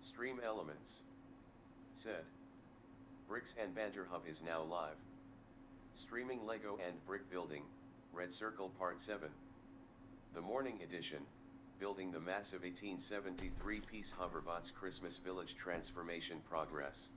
Stream Elements. Said. Bricks and Banter Hub is now live. Streaming Lego and Brick Building, Red Circle Part 7. The Morning Edition, Building the Massive 1873-piece HoverBots Christmas Village Transformation Progress.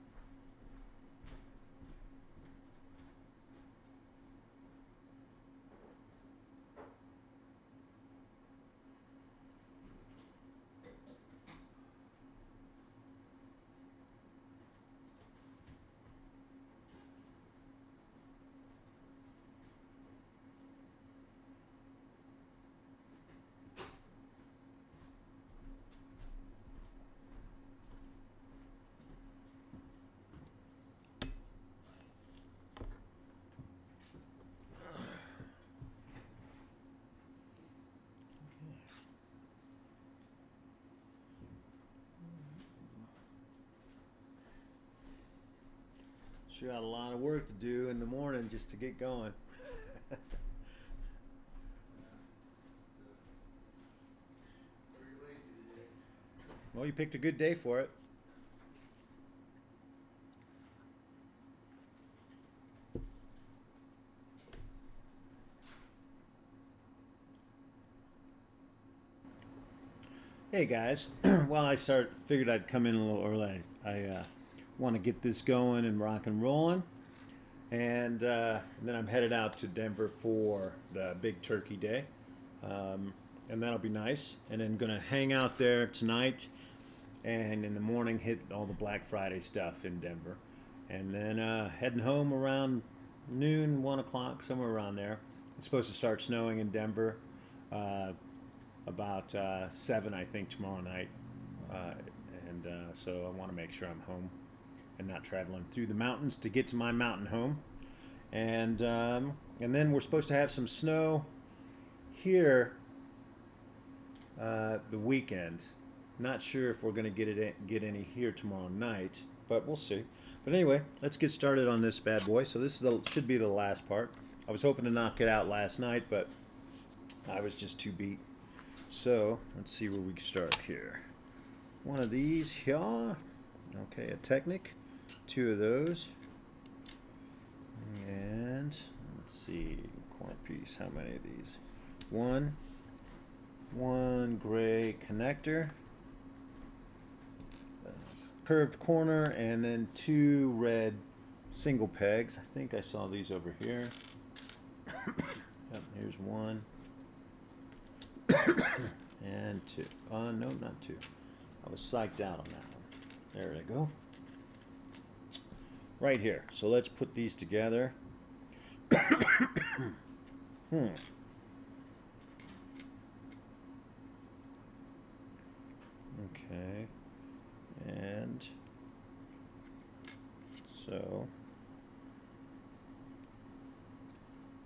Sure got a lot of work to do in the morning just to get going. Well, you picked a good day for it. Hey guys, well figured I'd come in a little early. I want to get this going and rock and rolling, and then I'm headed out to Denver for the Big Turkey Day, and that'll be nice. And then gonna hang out there tonight, and in the morning hit all the Black Friday stuff in Denver, and then heading home around noon, 1 o'clock, somewhere around there. It's supposed to start snowing in Denver. About 7, I think, tomorrow night. And so I want to make sure I'm home and not traveling through the mountains to get to my mountain home. And then we're supposed to have some snow here the weekend. Not sure if we're going to get any here tomorrow night, but we'll see. But anyway, let's get started on this bad boy. So this should be the last part. I was hoping to knock it out last night, but I was just too beat. So let's see where we start here. One of these here. Okay, a Technic. 2 of those. And let's see, corner piece. How many of these? One gray connector. Curved corner, and then 2 red single pegs. I think I saw these over here. Yep, here's 1. And 2. No, not 2. I was psyched out on that one. There we go. Right here. So let's put these together. Okay. And so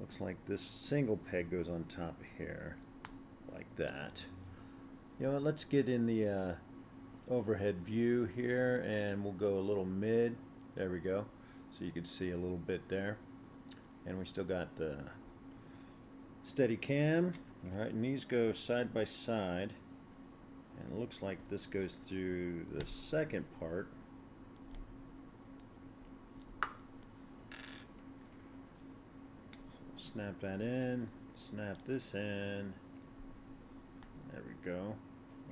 looks like this single peg goes on top here. Like that. You know what, let's get in the overhead view here, and we'll go a little mid. There we go. So you can see a little bit there. And we still got the steady cam. Alright, and these go side by side. And it looks like this goes through the second part. So snap that in, snap this in. There we go.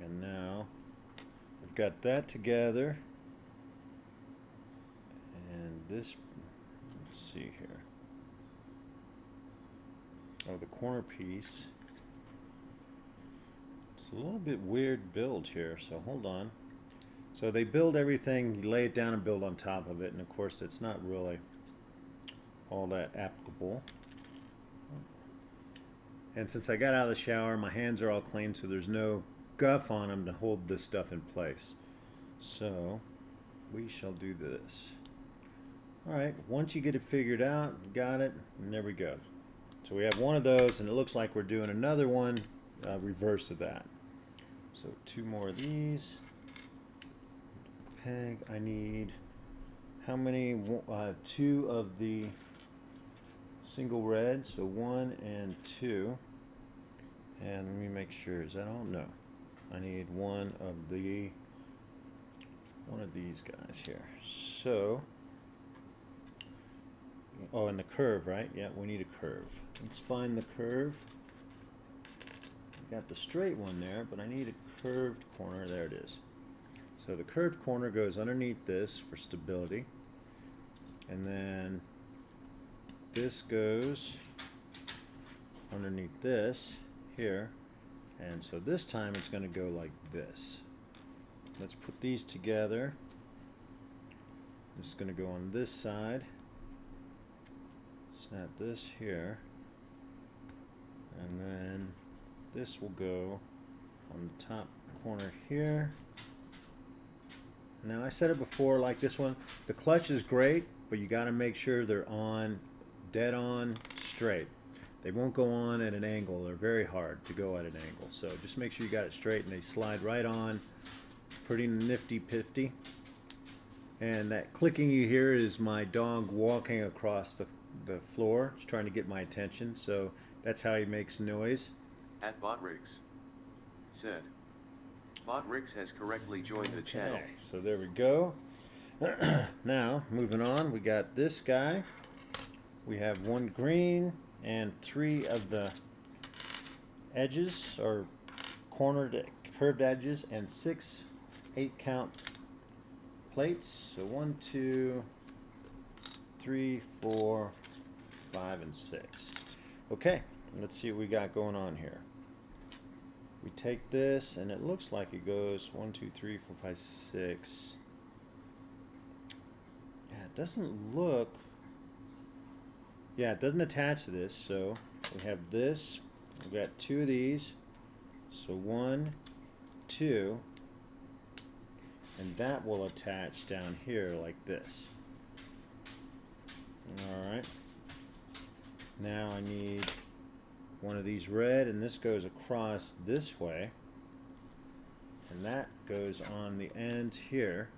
And now we've got that together. And this, let's see here. Oh, the corner piece. It's a little bit weird build here, so hold on. So they build everything, you lay it down and build on top of it, and of course it's not really all that applicable. And since I got out of the shower, my hands are all clean, so there's no guff on them to hold this stuff in place. So we shall do this. Alright, once you get it figured out, you got it, and there we go. So we have one of those, and it looks like we're doing another one reverse of that. So 2 more of these. Peg, I need how many? 2 of the single red, so 1 and 2. And let me make sure, is that all? No. I need 1 of the one of these guys here. So, oh, and the curve, right? Yeah, we need a curve. Let's find the curve. Got the straight one there, but I need a curved corner. There it is. So the curved corner goes underneath this for stability. And then this goes underneath this here. And so this time it's going to go like this. Let's put these together. This is going to go on this side. Snap this here. And then this will go on the top corner here. Now I said it before, like this one, the clutch is great, but you got to make sure they're on, dead on, straight. They won't go on at an angle. They're very hard to go at an angle. So just make sure you got it straight and they slide right on. Pretty nifty pifty. And that clicking you hear is my dog walking across the floor. He's trying to get my attention. So that's how he makes noise. At Botrix said, Botrix has correctly joined the channel. Okay, so there we go. Now, moving on, we got this guy. We have one green and 3 of the edges, or cornered, curved edges, and 6 8-count plates. So 1, 2, 3, 4, 5, and 6. Okay, let's see what we got going on here. We take this, and it looks like it goes 1, 2, 3, 4, 5, 6. Yeah, it doesn't look. Yeah, it doesn't attach to this. So we have this. We've got 2 of these. So 1, 2, and that will attach down here like this. All right. Now I need one of these red, and this goes across this way, and that goes on the end here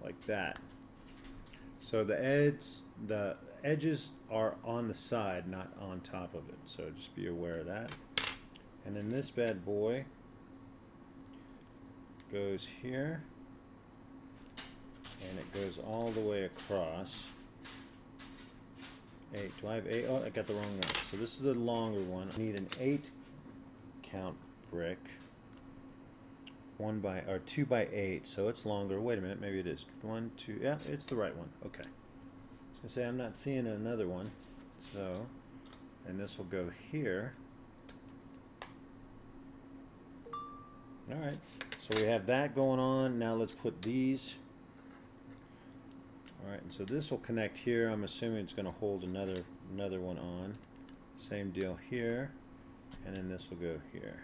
like that. So the edges are on the side, not on top of it, so just be aware of that. And then this bad boy goes here, and it goes all the way across. 8. Do I have 8? Oh, I got the wrong one. So this is the longer one. I need an 8-count brick. 2 by 8. So it's longer. Wait a minute. Maybe it is 1, 2. Yeah, it's the right one. Okay. I was gonna say I'm not seeing another one. So, and this will go here. All right. So we have that going on. Now let's put these. Alright, and so this will connect here. I'm assuming it's going to hold another one on. Same deal here. And then this will go here.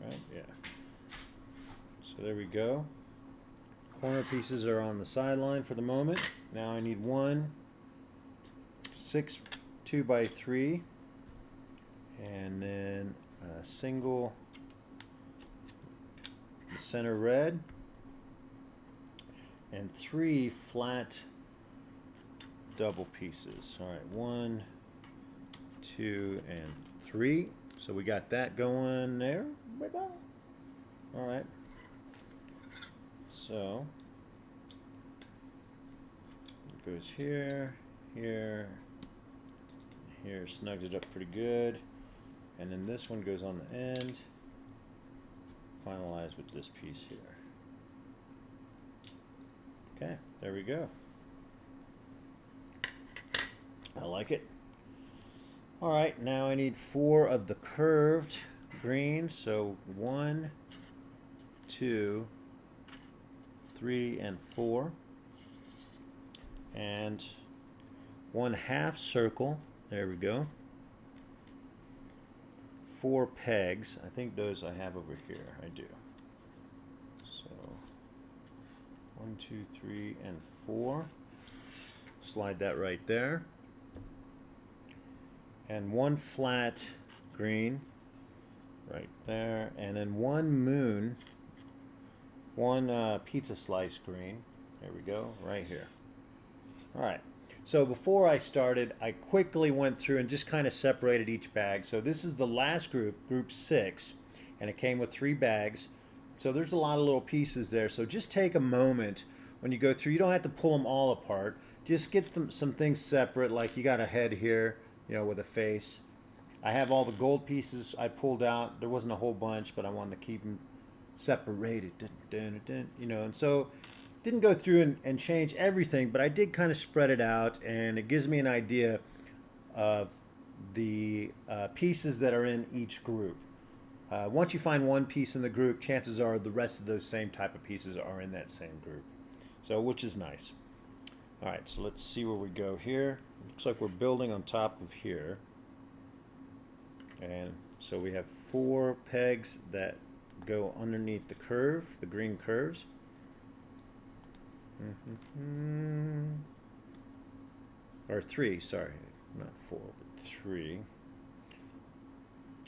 Right? Yeah. So there we go. Corner pieces are on the sideline for the moment. Now I need 6 2 by 3. And then a single center red. And 3 flat double pieces. All right, 1, 2, and 3. So we got that going there. Bye-bye. All right. So it goes here, here, here. Snugs it up pretty good. And then this one goes on the end. Finalize with this piece here. Okay, there we go. I like it. All right, now I need 4 of the curved green. So 1, 2, 3, and 4. And 1 half circle. There we go. 4 pegs. I think those I have over here. I do. So 1, 2, 3, and 4. Slide that right there. And 1 flat green right there. And then 1 moon, 1 pizza slice green. There we go, right here. All right. So before I started, I quickly went through and just kind of separated each bag. So this is the last group, group 6, and it came with 3 bags. So there's a lot of little pieces there. So just take a moment when you go through. You don't have to pull them all apart. Just get some things separate. Like you got a head here, you know, with a face. I have all the gold pieces I pulled out. There wasn't a whole bunch, but I wanted to keep them separated. Dun, dun, dun, you know, and so didn't go through and change everything, but I did kind of spread it out, and it gives me an idea of the pieces that are in each group. Once you find one piece in the group, chances are the rest of those same type of pieces are in that same group. So, which is nice. All right, so let's see where we go here. Looks like we're building on top of here. And so we have 4 pegs that go underneath the curve, the green curves. Or 3, sorry, not 4, but 3.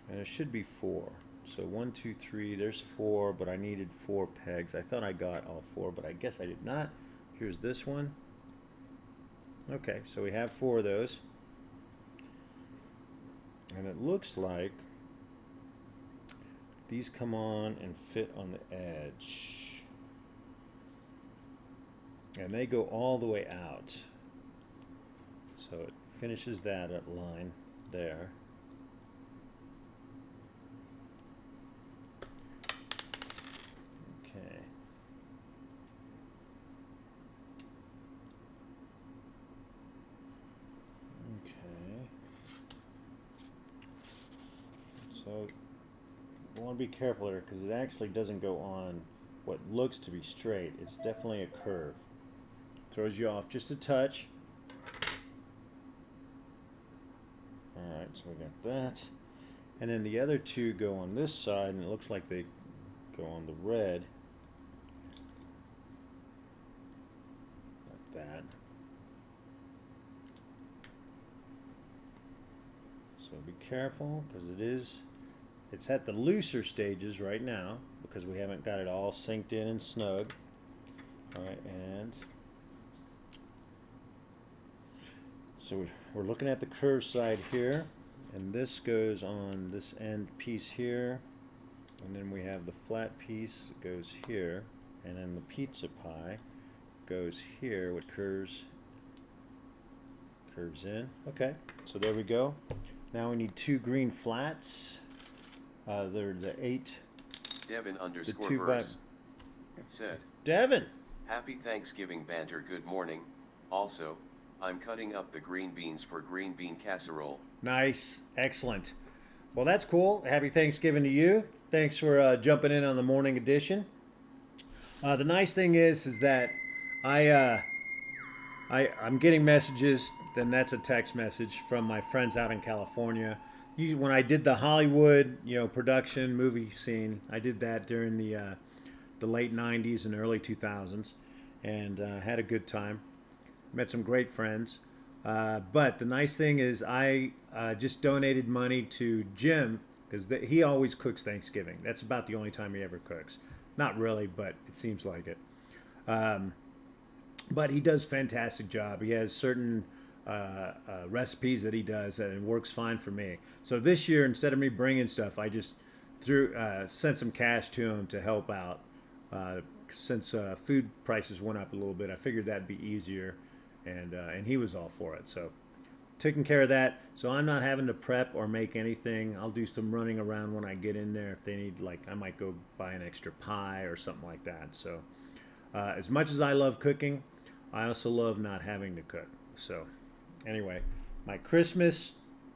And it should be 4. So 1, 2, 3, there's 4, but I needed 4 pegs. I thought I got all 4, but I guess I did not. Here's this one. Okay, so we have 4 of those. And it looks like these come on and fit on the edge. And they go all the way out. So it finishes that at line there. Okay. Okay. So you want to be careful here because it actually doesn't go on what looks to be straight. It's definitely a curve. Throws you off just a touch. Alright, so we got that. And then the other 2 go on this side, and it looks like they go on the red. Like that. So be careful, because it's at the looser stages right now, because we haven't got it all synced in and snug. Alright, and so we're looking at the curve side here, and this goes on this end piece here, and then we have the flat piece that goes here, and then the pizza pie goes here, which curves in. Okay, so there we go. Now we need 2 green flats. They're the 8. Devin The 2 _verse said, Devin. Happy Thanksgiving banter, good morning. Also, I'm cutting up the green beans for green bean casserole. Nice, excellent. Well, that's cool. Happy Thanksgiving to you. Thanks for jumping in on the morning edition. The nice thing is that I'm getting messages. Then that's a text message from my friends out in California. When I did the Hollywood, production movie scene, I did that during the late '90s and early 2000s, and had a good time. Met some great friends. But the nice thing is I just donated money to Jim because he always cooks Thanksgiving. That's about the only time he ever cooks. Not really, but it seems like it. But he does a fantastic job. He has certain recipes that he does, and it works fine for me. So this year, instead of me bringing stuff, I just sent some cash to him to help out. Since food prices went up a little bit, I figured that'd be easier, and he was all for it. So taking care of that. So I'm not having to prep or make anything. I'll do some running around when I get in there. If they need, I might go buy an extra pie or something like that. So as much as I love cooking, I also love not having to cook. So anyway, my Christmas,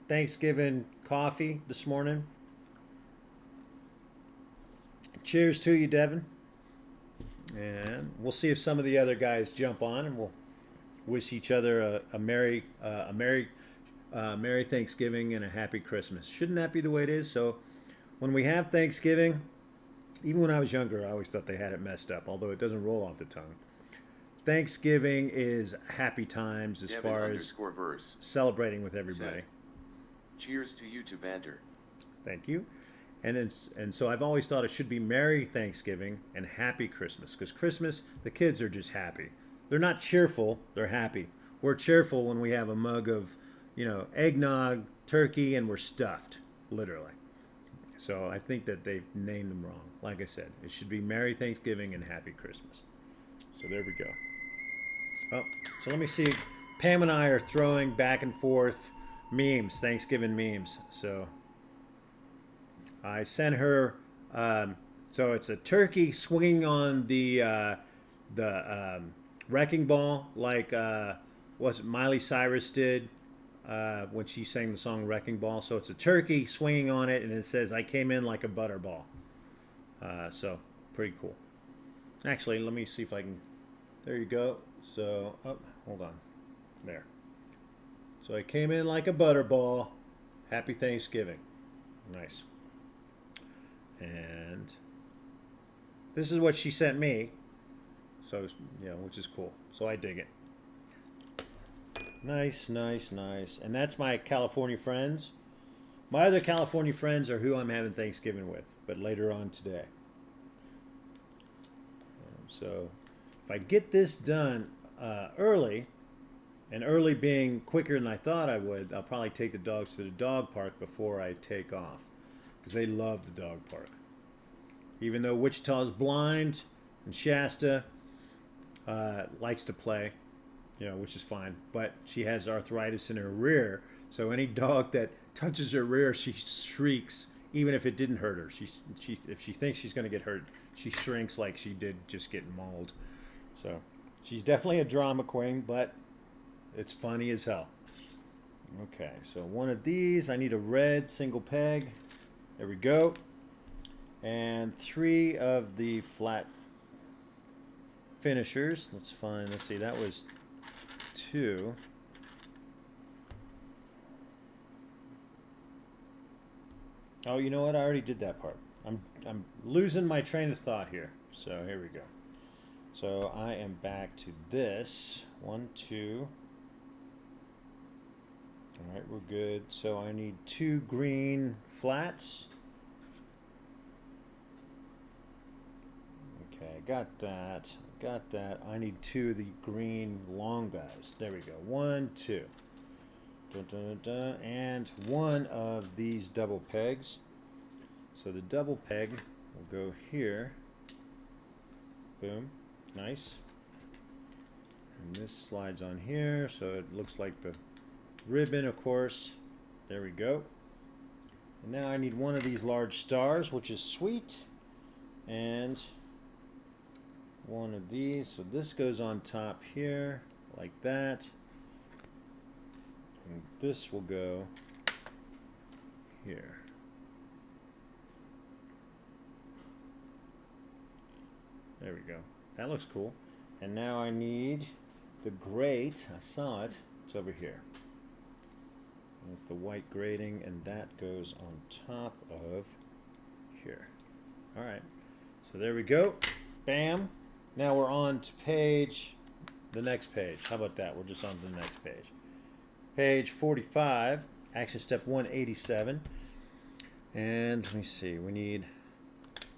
Thanksgiving coffee this morning. Cheers to you, Devin. And we'll see if some of the other guys jump on, and we'll wish each other a merry Thanksgiving and a happy Christmas. Shouldn't that be the way it is? So when we have Thanksgiving, even when I was younger, I always thought they had it messed up, although it doesn't roll off the tongue. Thanksgiving is happy times as Devin far as _verse celebrating with everybody. said, Cheers to you to banter. Thank you. And so I've always thought it should be Merry Thanksgiving and Happy Christmas, because Christmas, the kids are just happy. They're not cheerful, they're happy. We're cheerful when we have a mug of, eggnog, turkey, and we're stuffed, literally. So I think that they've named them wrong. Like I said, it should be Merry Thanksgiving and Happy Christmas. So there we go. Oh, so let me see. Pam and I are throwing back and forth memes, Thanksgiving memes. So I sent her. So it's a turkey swinging on the wrecking ball, like what Miley Cyrus did when she sang the song "Wrecking Ball." So it's a turkey swinging on it, and it says, "I came in like a butterball." So pretty cool. Actually, let me see if I can. There you go. So, oh, hold on. There. So I came in like a butterball. Happy Thanksgiving. Nice. And this is what she sent me. So, which is cool. So I dig it. Nice, nice, nice. And that's my California friends. My other California friends are who I'm having Thanksgiving with, but later on today. So if I get this done early, and early being quicker than I thought I would, I'll probably take the dogs to the dog park before I take off, because they love the dog park. Even though Wichita's blind and Shasta likes to play, which is fine, but she has arthritis in her rear, so any dog that touches her rear, she shrieks, even if it didn't hurt her. If she thinks she's going to get hurt, she shrinks like she did just get mauled. So she's definitely a drama queen, but it's funny as hell. Okay, so one of these, I need a red single peg. There we go. And 3 of the flat finishers. Let's see, that was 2. Oh, you know what? I already did that part. I'm losing my train of thought here. So here we go. So I am back to this. 1, 2. All right, we're good. So I need 2 green flats. Okay, I got that. I need 2 of the green long guys. There we go. 1, 2. Dun, dun, dun, dun. And 1 of these double pegs. So the double peg will go here. Boom. Nice. And this slides on here, so it looks like the ribbon, of course. There we go. And now I need 1 of these large stars, which is sweet. And 1 of these. So this goes on top here, like that. And this will go here. There we go. That looks cool. And now I need the grate. I saw it. It's over here. It's the white grating, and that goes on top of here. All right. So there we go. Bam. Now we're on to the next page. How about that? We're just on to the next page. Page 45, action step 187. And let me see, we need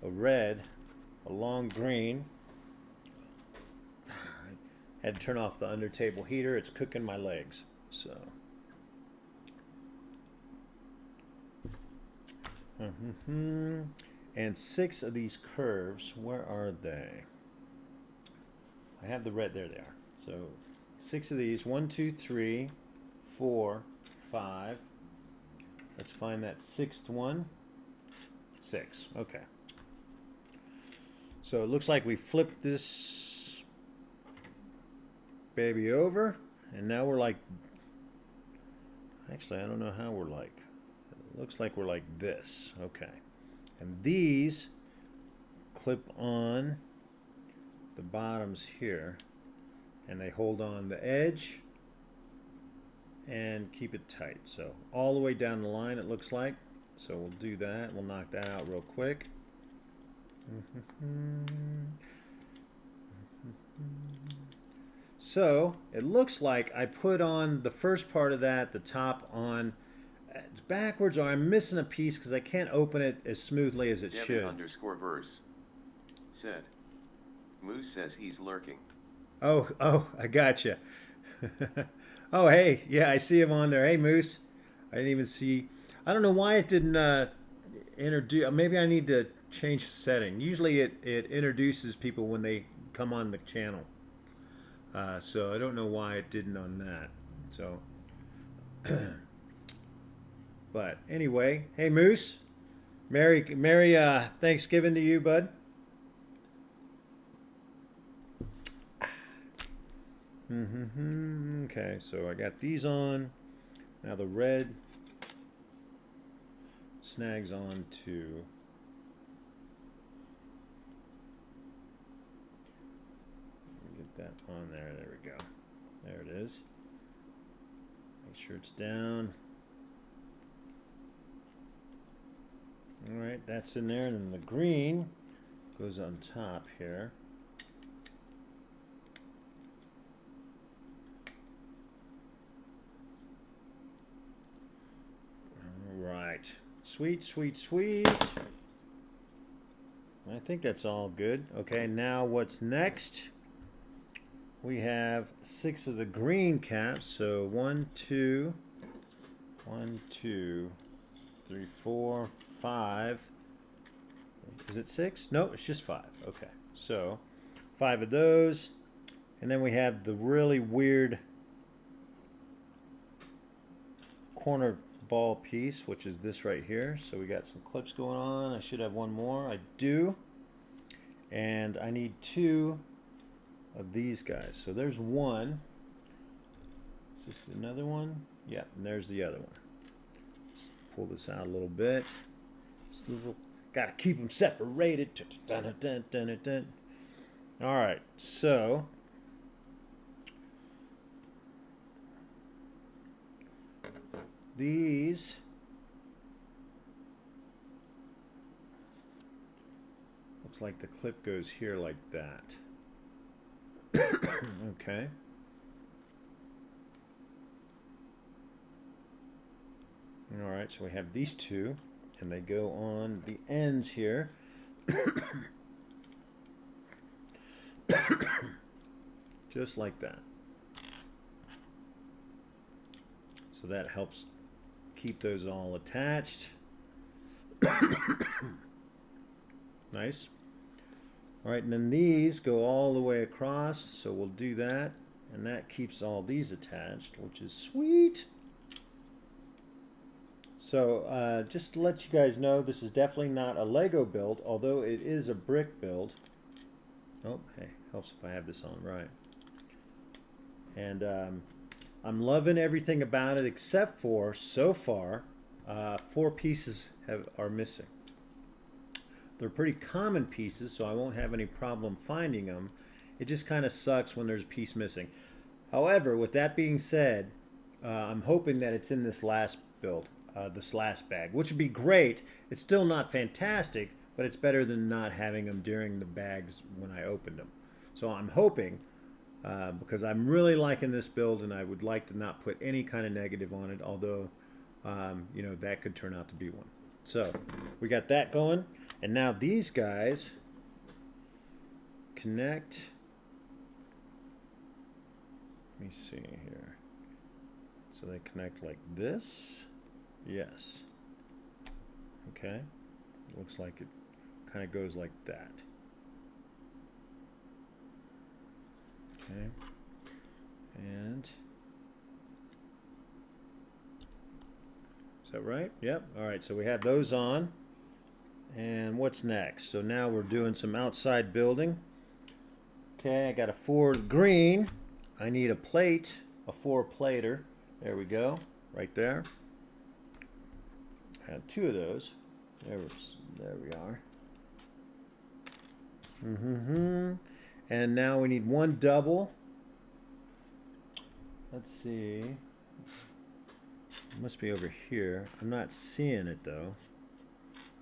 a red, a long green. Had to turn off the under table heater. It's cooking my legs. So. And 6 of these curves, where are they? I have the red, there they are. So 6 of these, 1, 2, 3, 4, 5. Let's find that 6th one. 6, okay. So it looks like we flipped this baby over, and now we're like, actually I don't know how we're like. It looks like we're like this, okay. And these clip on the bottoms here, and they hold on the edge and keep it tight. So all the way down the line it looks like. So we'll do that. We'll knock that out real quick. So it looks like I put on the first part of that, the top on backwards, or I'm missing a piece because I can't open it as smoothly as it should. _verse said, Moose says he's lurking. Oh, I gotcha. Oh, hey, yeah, I see him on there. Hey, Moose. I didn't even see. I don't know why it introduce. Maybe I need to change the setting. Usually it introduces people when they come on the channel. So I don't know why it didn't on that. So, but anyway, hey Moose, Merry Thanksgiving to you, bud. Okay, so I got these on. Now the red snags on to get that on there. There we go. There it is. Make sure it's down. All right, that's in there, and then the green goes on top here. Right. Sweet, sweet, sweet. I think that's all good. Okay, now what's next? We have 6 of the green caps. So 1, 2, 3, 4, 5. Is it 6? No, it's just 5. Okay, so 5 of those. And then we have the really weird corner ball piece, which is this right here. So we got some clips going on. I should have one more. I do. And I need 2 of these guys. So there's one. Is this another one? Yeah, and there's the other one. Let's pull this out a little bit. Gotta keep them separated. All right, so these looks like the clip goes here like that. Okay. All right, so we have these 2, and they go on the ends here. Just like that. So that helps keep those all attached. Nice. All right, and then these go all the way across, so we'll do that, and that keeps all these attached, which is sweet. So just to let you guys know, this is definitely not a Lego build, although it is a brick build. Oh, hey, helps if I have this on right. And I'm loving everything about it except for, so far, 4 pieces are missing. They're pretty common pieces, so I won't have any problem finding them. It just kind of sucks when there's a piece missing. However, with that being said, I'm hoping that it's in this last build, this last bag, which would be great. It's still not fantastic, but it's better than not having them during the bags when I opened them. So I'm hoping, because I'm really liking this build, and I would like to not put any kind of negative on it, although, you know, that could turn out to be one. So we got that going. And now these guys connect. Let me see here. So they connect like this. Yes. Okay. Looks like it kind of goes like that. Okay. And is that right? Yep. All right. So we have those on. And what's next? So now we're doing some outside building. Okay, I got a 4 green. I need a plate, a 4-plater. There we go, right there. I had 2 of those. There we are. And now we need 1 double. Let's see. It must be over here. I'm not seeing it though.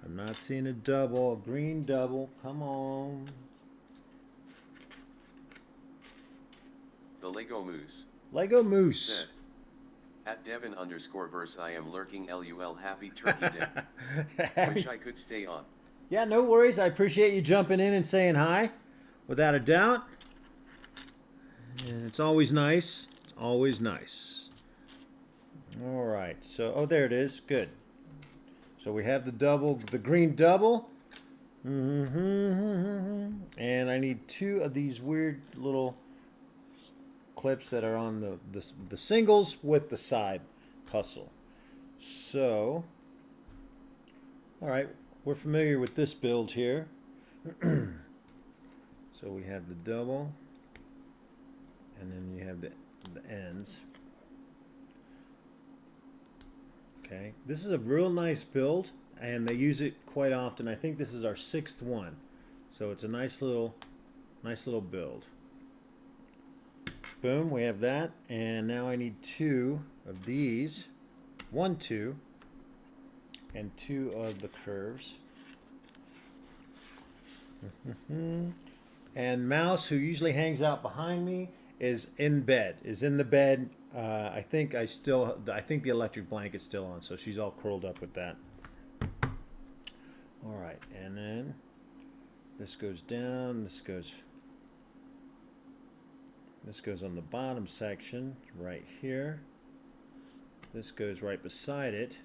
I'm not seeing a double, a green double. Come on. The Lego Moose. Lego Moose. Said, at Devin_verse I am lurking LUL happy turkey day. Wish I could stay on. Yeah, no worries. I appreciate you jumping in and saying hi. Without a doubt. And it's always nice. It's always nice. All right. So, oh, there it is. Good. So we have the double, the green double. And I need 2 of these weird little clips that are on the singles with the side hustle. So, all right, we're familiar with this build here. So we have the double, and then you have the ends. Okay, this is a real nice build, and they use it quite often. I think this is our 6th one, so it's a nice little build. Boom, we have that, and now I need 2 of these, 1, 2, and 2 of the curves. And Mouse, who usually hangs out behind me, is in the bed. I think the electric blanket's still on, so she's all curled up with that. All right, and then this goes down. This goes on the bottom section right here. This goes right beside it,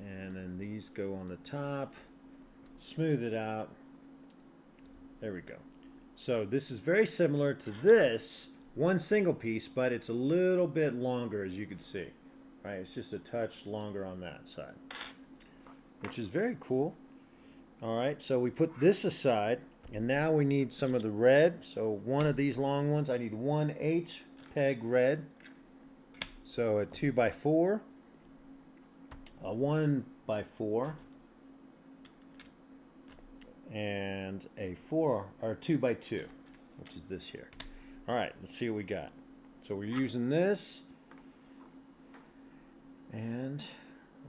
and then these go on the top. Smooth it out. There we go. So this is very similar to this one single piece, but it's a little bit longer, as you can see. Right? It's just a touch longer on that side, which is very cool. All right, so we put this aside, and now we need some of the red. So one of these long ones, I need 1 8 peg red. So a 2x4, a 1x4, and a 4 or 2x2, which is this here. All right, let's see what we got. So we're using this, and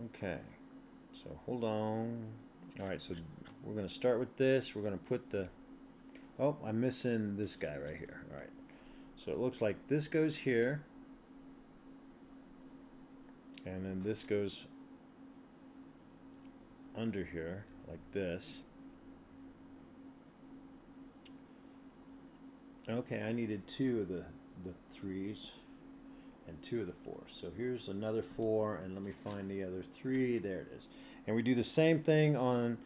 okay, so hold on. All right, so we're going to start with this. We're going to put the, oh, I'm missing this guy right here. All right, so it looks like this goes here, and then this goes under here like this. Okay, I needed 2 of the 3s and 2 of the 4s. So here's another 4, and let me find the other 3. There it is. And we do the same thing on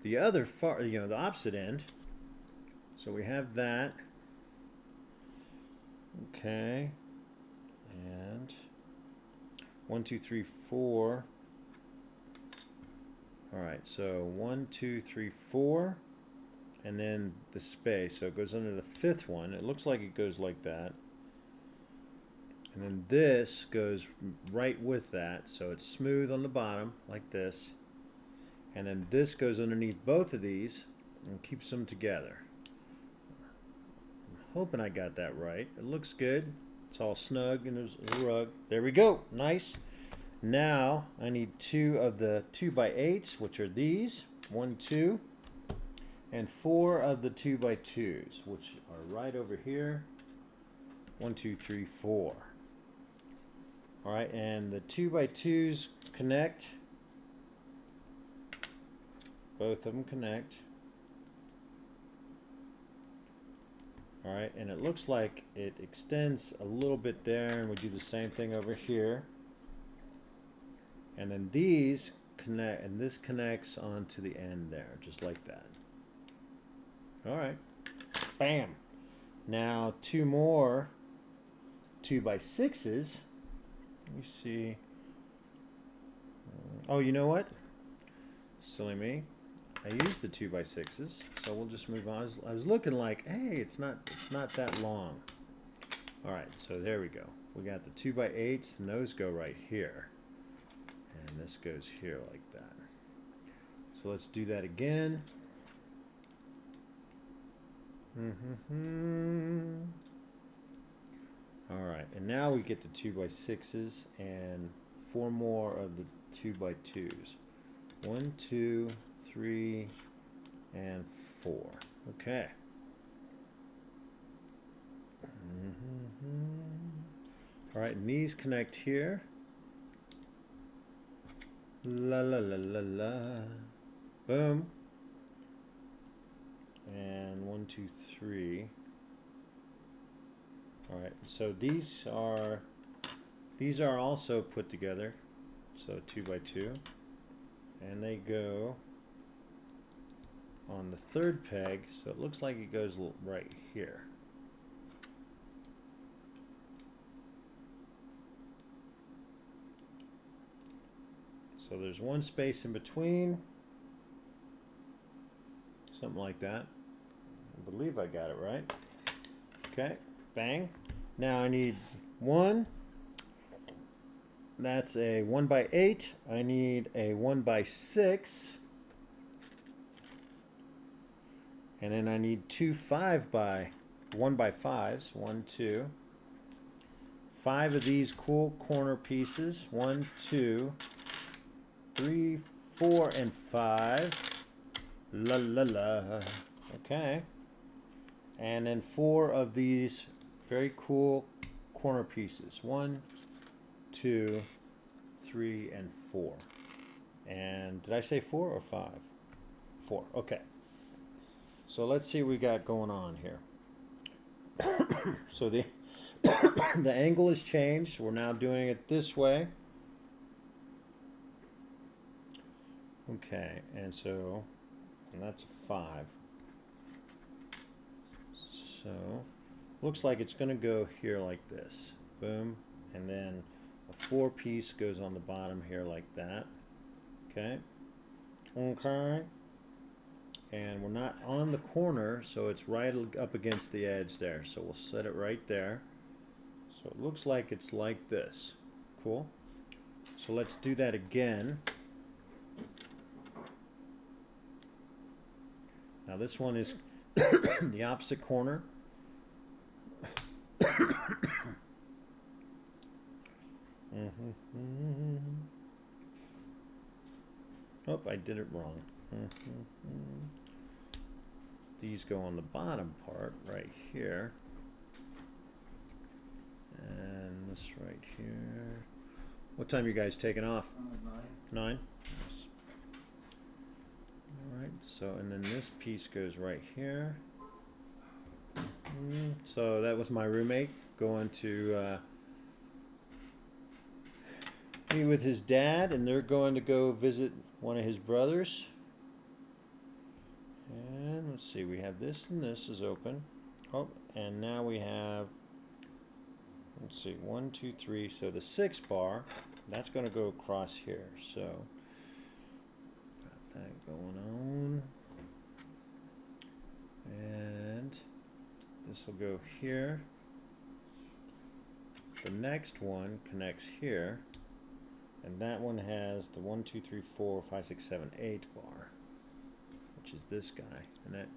the other far, the opposite end. So we have that. Okay. And 1, 2, 3, 4. All right, so 1, 2, 3, 4. And then the space, so it goes under the 5th one. It looks like it goes like that. And then this goes right with that, so it's smooth on the bottom, like this. And then this goes underneath both of these and keeps them together. I'm hoping I got that right. It looks good. It's all snug and there's a rug. There we go, nice. Now I need 2 of the 2x8s, which are these, 1, 2. And 4 of the 2x2s, which are right over here. 1, 2, 3, 4. All right, and the 2x2s connect. Both of them connect. All right, and it looks like it extends a little bit there, and we do the same thing over here. And then these connect, and this connects onto the end there, just like that. All right, bam. Now 2 more 2x6s. Let me see. Oh, you know what? Silly me. I used the 2x6s, so we'll just move on. I was looking like, hey, it's not that long. All right, so there we go. We got the 2x8s, and those go right here, and this goes here like that. So let's do that again. All right, and now we get the 2x6s and 4 more of the 2x2s. 1, 2, 3, and 4. Okay. All right, and these connect here. La la la la la. Boom. And 1, 2, 3. All right, so these are also put together. So 2 by 2. And they go on the third peg, so it looks like it goes right here. So there's one space in between, something like that. I believe I got it right. Okay, bang. Now I need one. That's a 1 by 8. I need a 1 by 6. And then I need 2 1 by 5s. 1, 2. 5 of these cool corner pieces. 1, 2, 3, 4, and 5. La la la. Okay. And then 4 of these very cool corner pieces. 1, 2, 3, and 4. And did I say 4 or 5? 4. Okay. So let's see what we got going on here. So the the angle has changed. We're now doing it this way. Okay, and that's a 5. So looks like it's going to go here like this. Boom. And then a 4 piece goes on the bottom here like that. Okay. Okay. And we're not on the corner, so it's right up against the edge there. So we'll set it right there. So it looks like it's like this. Cool. So let's do that again. Now this one is the opposite corner. Oh, I did it wrong. These go on the bottom part right here. And this right here. What time are you guys taking off? 9. 9? Yes. Alright, so and then this piece goes right here. So that was my roommate going to be with his dad, and they're going to go visit one of his brothers. And let's see, we have this and this is open. Oh, and now we have, let's see, 1, 2, 3. So the 6 bar, that's going to go across here. So got that going on. And this will go here. The next one connects here. And that one has the 1, 2, 3, 4, 5, 6, 7, 8 bar, which is this guy. And that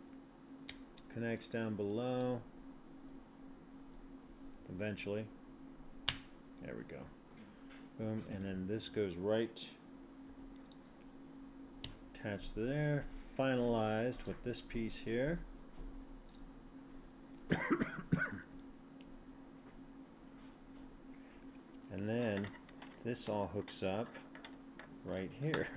connects down below eventually. There we go. Boom. And then this goes right attached there, finalized with this piece here. And then this all hooks up right here.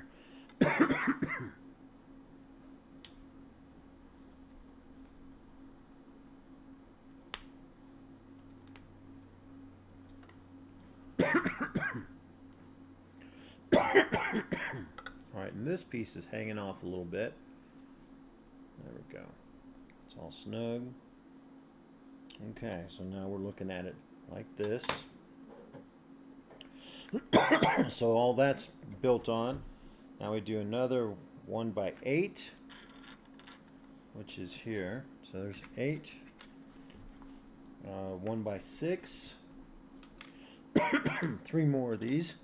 Alright, and this piece is hanging off a little bit. There we go. It's all snug. Okay, so now we're looking at it like this. So all that's built on. Now we do another 1 by 8, which is here. So there's 8. 1 by 6. 3 more of these.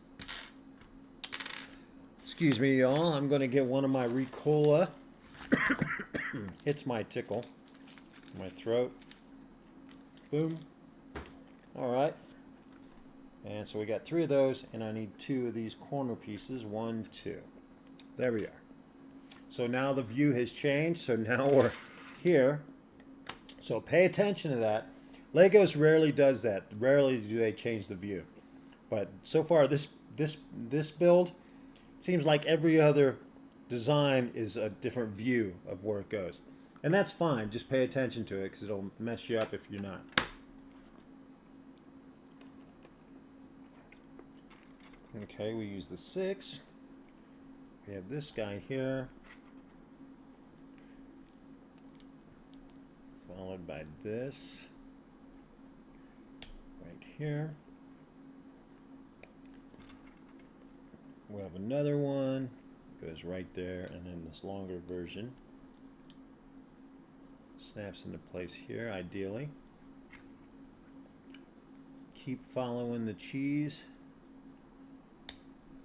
Excuse me, y'all. I'm going to get one of my Ricola. It's my tickle. My throat. Boom. All right. And so we got 3 of those, and I need 2 of these corner pieces. 1, 2. There we are. So now the view has changed. So now we're here. So pay attention to that. Legos rarely does that. Rarely do they change the view. But so far, this build seems like every other design is a different view of where it goes. And that's fine. Just pay attention to it because it'll mess you up if you're not. Okay, we use the 6. We have this guy here, followed by this right here. We have another one, goes right there, and then this longer version snaps into place here, ideally. Keep following the cheese.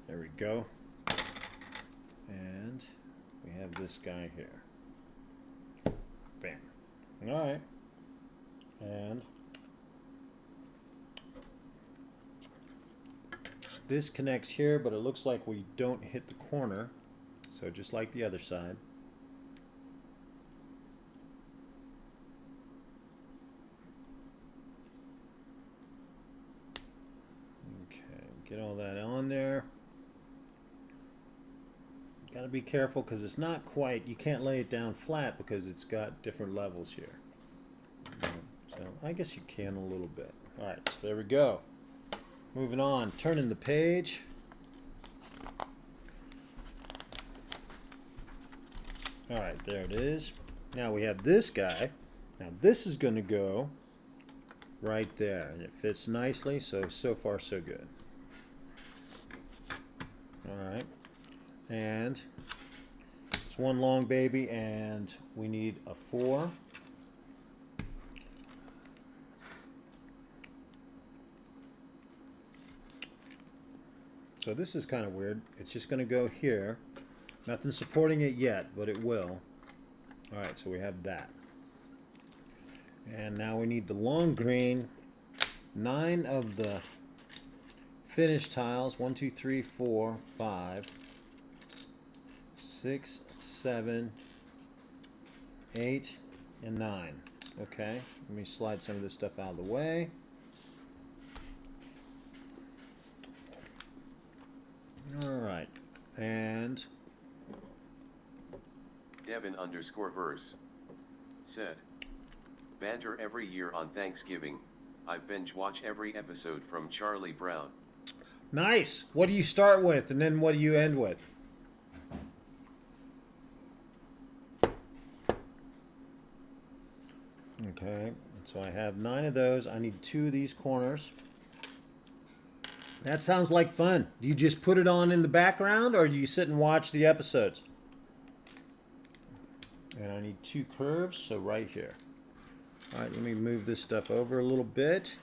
There we go. And we have this guy here. Bam. All right. And this connects here, but it looks like we don't hit the corner. So just like the other side. Okay, get all that on there. Got to be careful because it's not quite, you can't lay it down flat because it's got different levels here. So I guess you can a little bit. All right, so there we go. Moving on, turning the page. All right, there it is. Now we have this guy. Now this is going to go right there, and it fits nicely, so far so good. All right. And it's one long baby, and we need a 4. So this is kind of weird. It's just going to go here. Nothing supporting it yet, but it will. All right, so we have that. And now we need the long green. 9 of the finished tiles. 1, 2, 3, 4, 5. 6, 7, 8, and 9. Okay, let me slide some of this stuff out of the way. All right, and Devin_verse said, banter every year on Thanksgiving. I binge watch every episode from Charlie Brown. Nice. What do you start with, and then what do you end with? Okay, so I have 9 of those. I need 2 of these corners. That sounds like fun. Do you just put it on in the background, or do you sit and watch the episodes? And I need 2 curves, so right here. All right, let me move this stuff over a little bit.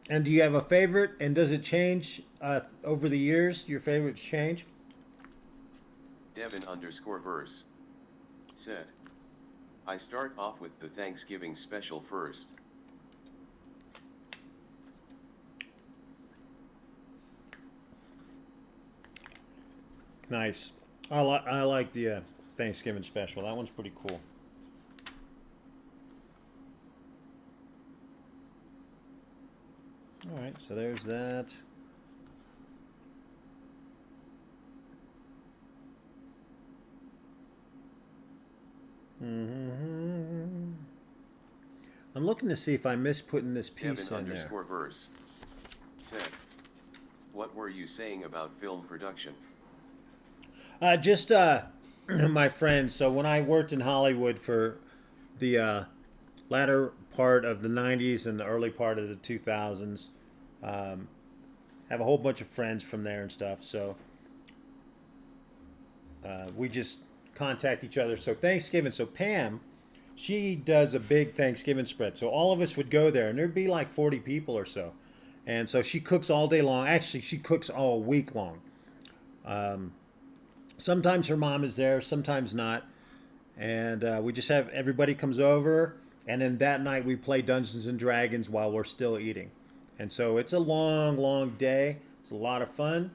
And do you have a favorite, and does it change over the years? Your favorites change? Devin_verse said, I start off with the Thanksgiving special first. Nice. I like the Thanksgiving special. That one's pretty cool. All right, so there's that. I'm looking to see if I missed putting this piece in there. Devin_verse said, what were you saying about film production? Just my friends. So when I worked in Hollywood for the latter part of the 90s and the early part of the 2000s, have a whole bunch of friends from there and stuff. So we just contact each other. So Thanksgiving. So Pam, she does a big Thanksgiving spread. So all of us would go there, and there'd be like 40 people or so. And so she cooks all day long. Actually, she cooks all week long. Sometimes her mom is there, sometimes not. And we just have everybody comes over. And then that night we play Dungeons and Dragons while we're still eating. And so it's a long, long day. It's a lot of fun.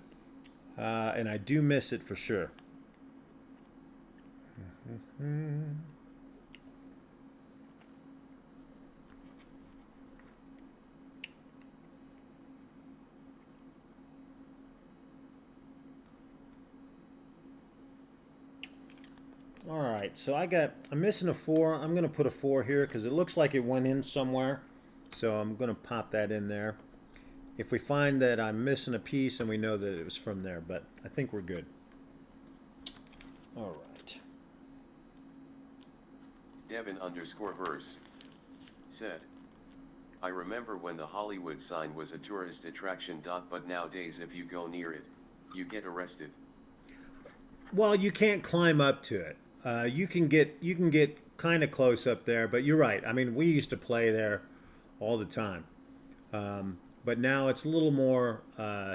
And I do miss it for sure. All right, so I'm missing a 4. I'm going to put a 4 here because it looks like it went in somewhere. So I'm going to pop that in there. if we find that I'm missing a piece and we know that it was from there, but I think we're good. All right. Devin_verse said, I remember when the Hollywood sign was a tourist attraction. But nowadays if you go near it, you get arrested. Well, you can't climb up to it. You can get kind of close up there, but you're right. I mean, we used to play there all the time, but now it's a little more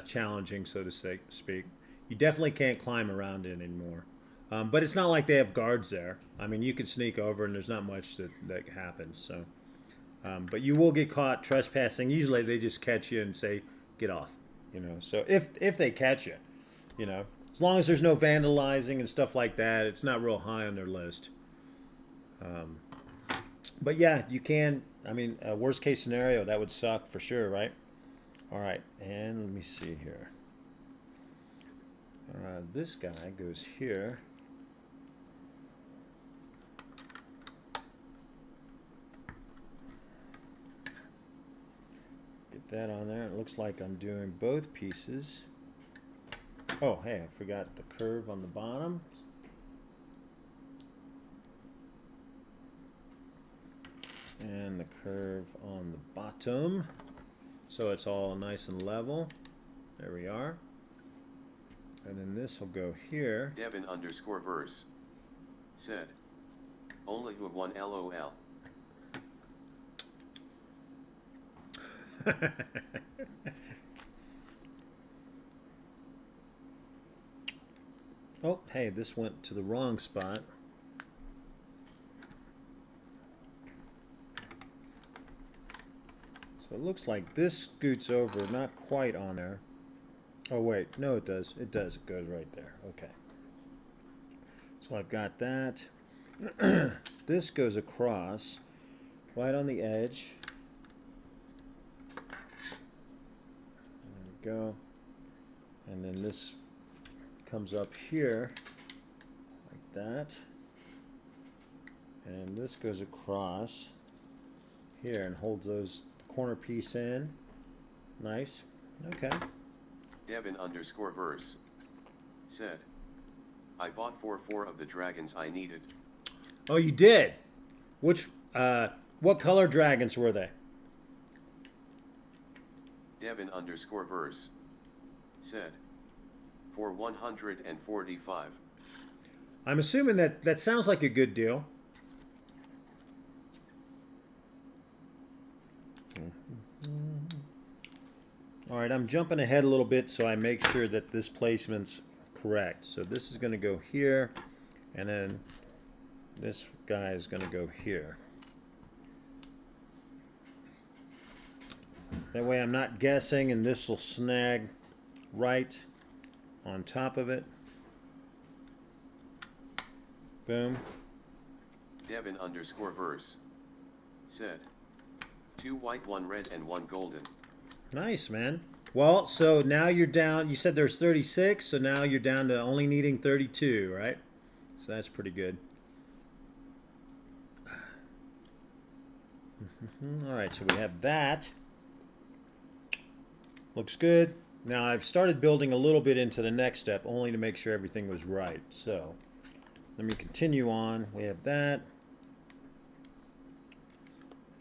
challenging, so to speak. You definitely can't climb around it anymore. But it's not like they have guards there. I mean, you can sneak over, and there's not much that happens. So, but you will get caught trespassing. Usually, they just catch you and say, "Get off." You know. So if they catch you, you know, as long as there's no vandalizing and stuff like that, it's not real high on their list. But yeah, you can. I mean, worst case scenario, that would suck for sure, right? All right, and let me see here. This guy goes here. Get that on there. It looks like I'm doing both pieces. Oh, hey, I forgot the curve on the bottom. And the curve on the bottom. So it's all nice and level. There we are. And then this will go here. Devin_verse said, only who one LOL. Oh, hey, this went to the wrong spot. So it looks like this scoots over, not quite on there. Oh, wait, no, it does. It does. It goes right there. Okay. So I've got that. This goes across right on the edge. There we go. And then this comes up here like that. And this goes across here and holds those corner piece in. Nice. Okay. Devin_verse said, I bought 4 of the dragons I needed. Oh, you did? Which, what color dragons were they? Devin_verse said, for 145. I'm assuming that sounds like a good deal. All right, I'm jumping ahead a little bit so I make sure that this placement's correct. So this is going to go here, and then this guy is going to go here. That way I'm not guessing, and this will snag right on top of it. Boom. Devin_verse said, 2 white, 1 red, and 1 golden. Nice, man. Well, so now you're down. You said there's 36, so now you're down to only needing 32, right? So that's pretty good. All right, so we have that. Looks good. Now I've started building a little bit into the next step, only to make sure everything was right. So let me continue on. We have that.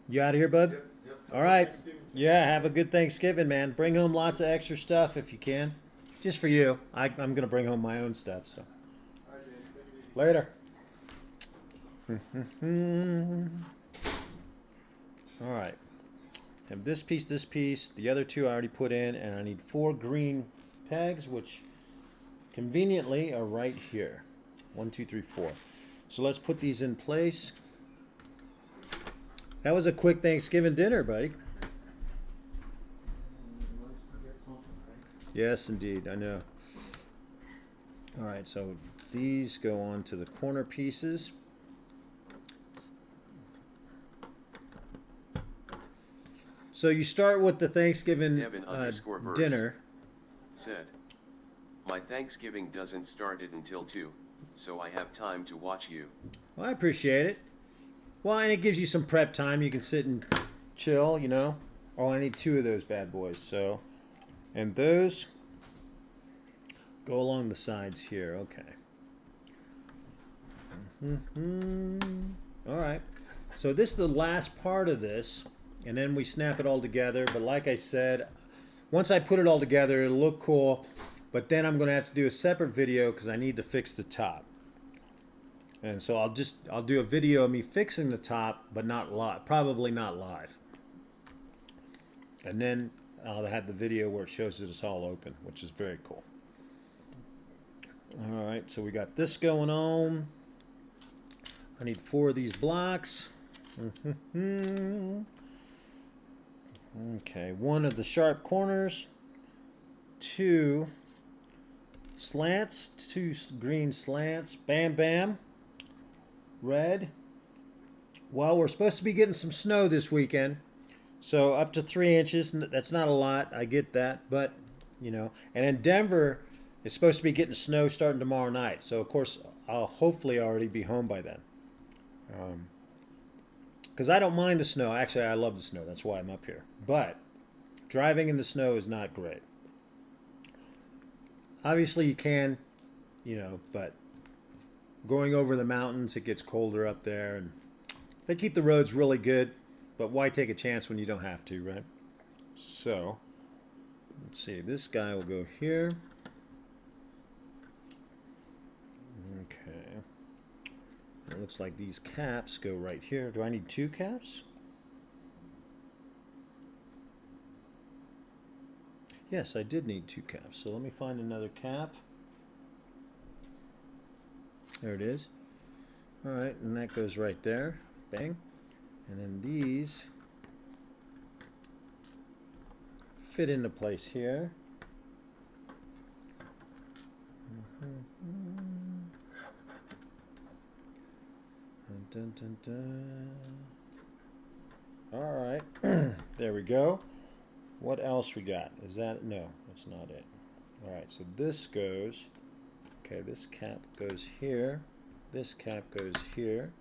You out of here, bud? Yep. All right. Yeah, have a good Thanksgiving, man. Bring home lots of extra stuff if you can. Just for you. I'm going to bring home my own stuff. So later. All right. Have this piece, the other 2 I already put in, and I need 4 green pegs, which conveniently are right here. 1, 2, 3, 4. So let's put these in place. That was a quick Thanksgiving dinner, buddy. Yes, indeed. I know. All right, so these go on to the corner pieces. So you start with the Thanksgiving dinner. Said, my Thanksgiving doesn't start it until 2, so I have time to watch you. Well, I appreciate it. Well, and it gives you some prep time. You can sit and chill, you know. Oh, I need 2 of those bad boys, so And those go along the sides here. Okay. All right. So this is the last part of this, and then we snap it all together. But like I said, once I put it all together, it'll look cool. But then I'm going to have to do a separate video because I need to fix the top. And so I'll do a video of me fixing the top, but not live, probably not live. And then I'll have the video where it shows that it's all open, which is very cool. All right, so we got this going on. I need 4 of these blocks. Okay, 1 of the sharp corners, 2 slants, 2 green slants. Bam, bam. Red. Well, we're supposed to be getting some snow this weekend, so up to 3 inches. That's not a lot, I get that, but you know. And in Denver, it's supposed to be getting snow starting tomorrow night, so of course I'll hopefully already be home by then. Because I don't mind the snow. Actually, I love the snow. That's why I'm up here. But driving in the snow is not great. Obviously, you can, you know, but going over the mountains, it gets colder up there. And they keep the roads really good. But why take a chance when you don't have to, right? So, let's see. This guy will go here. Okay. It looks like these caps go right here. Do I need 2 caps? Yes, I did need 2 caps. So let me find another cap. There it is. All right, and that goes right there. Bang. And then these fit into place here. Dun, dun, dun. All right, there we go. What else we got? Is that, no, that's not it. All right, so this goes, okay, this cap goes here. This cap goes here.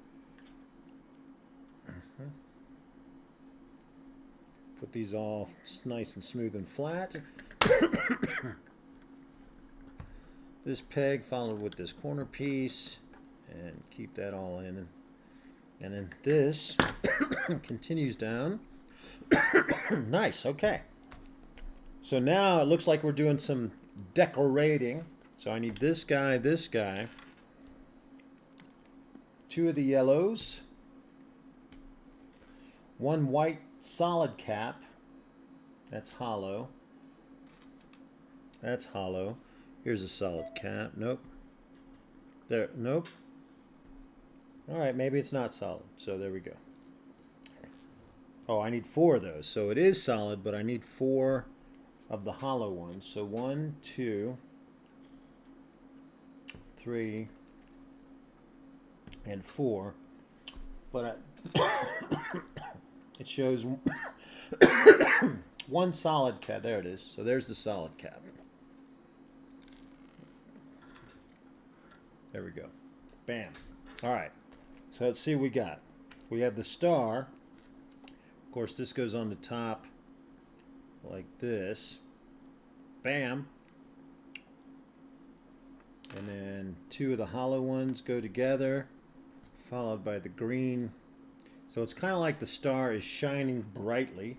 Put these all nice and smooth and flat. This peg followed with this corner piece, and keep that all in. And then this continues down. Nice, okay. So now it looks like we're doing some decorating. So I need this guy, 2 of the yellows, 1 white solid cap. That's hollow. That's hollow. Here's a solid cap. Nope. There, nope. All right, maybe it's not solid. So there we go. Oh, I need 4 of those. So it is solid, but I need 4 of the hollow ones. So 1, 2, 3, and 4. But it shows 1 solid cap. There it is. So there's the solid cap. There we go. Bam. All right. So let's see what we got. We have the star. Of course, this goes on the top like this. Bam. And then 2 of the hollow ones go together, followed by the green. So it's kind of like the star is shining brightly.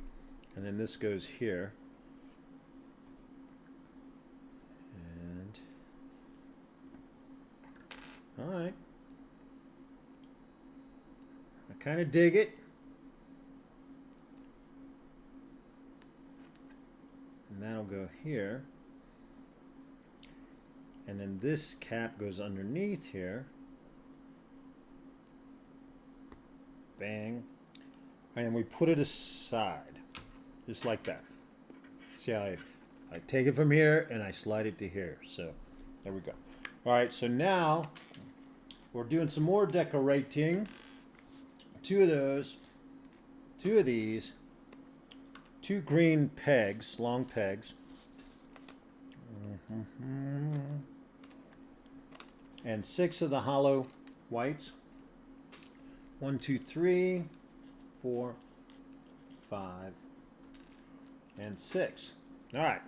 And then this goes here. And all right. I kind of dig it. And that'll go here. And then this cap goes underneath here. Bang. And we put it aside. Just like that. See how I take it from here and I slide it to here. So there we go. All right, so now we're doing some more decorating. 2 of those, 2 of these, 2 green pegs, long pegs, and 6 of the hollow whites. 1, 2, 3, 4, 5, and 6. All right.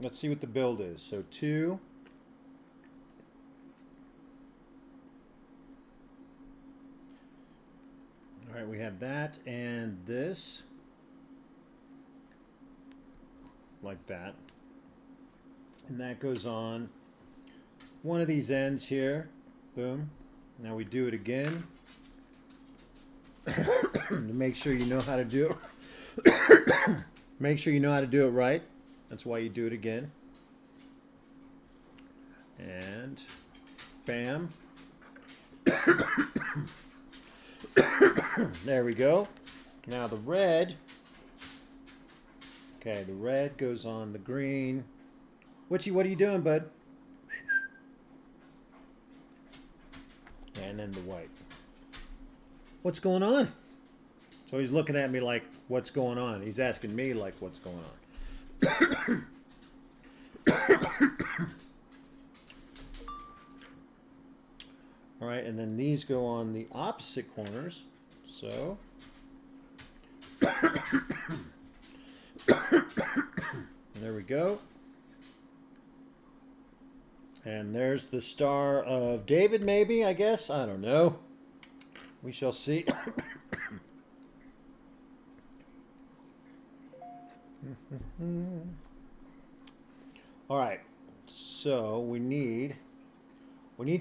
let's see what the build is. So 2. All right, we have that and this. Like that. And that goes on one of these ends here. Boom. Now we do it again. To make sure you know how to do it. Make sure you know how to do it right. That's why you do it again. And bam. There we go. Now the red. Okay, the red goes on the green. What are you doing, bud? And then the white. What's going on? So he's looking at me like, what's going on? He's asking me like, what's going on? All right, and then these go on the opposite corners. So. There we go. And there's the Star of David, maybe, I guess. I don't know. We shall see. All right. So we need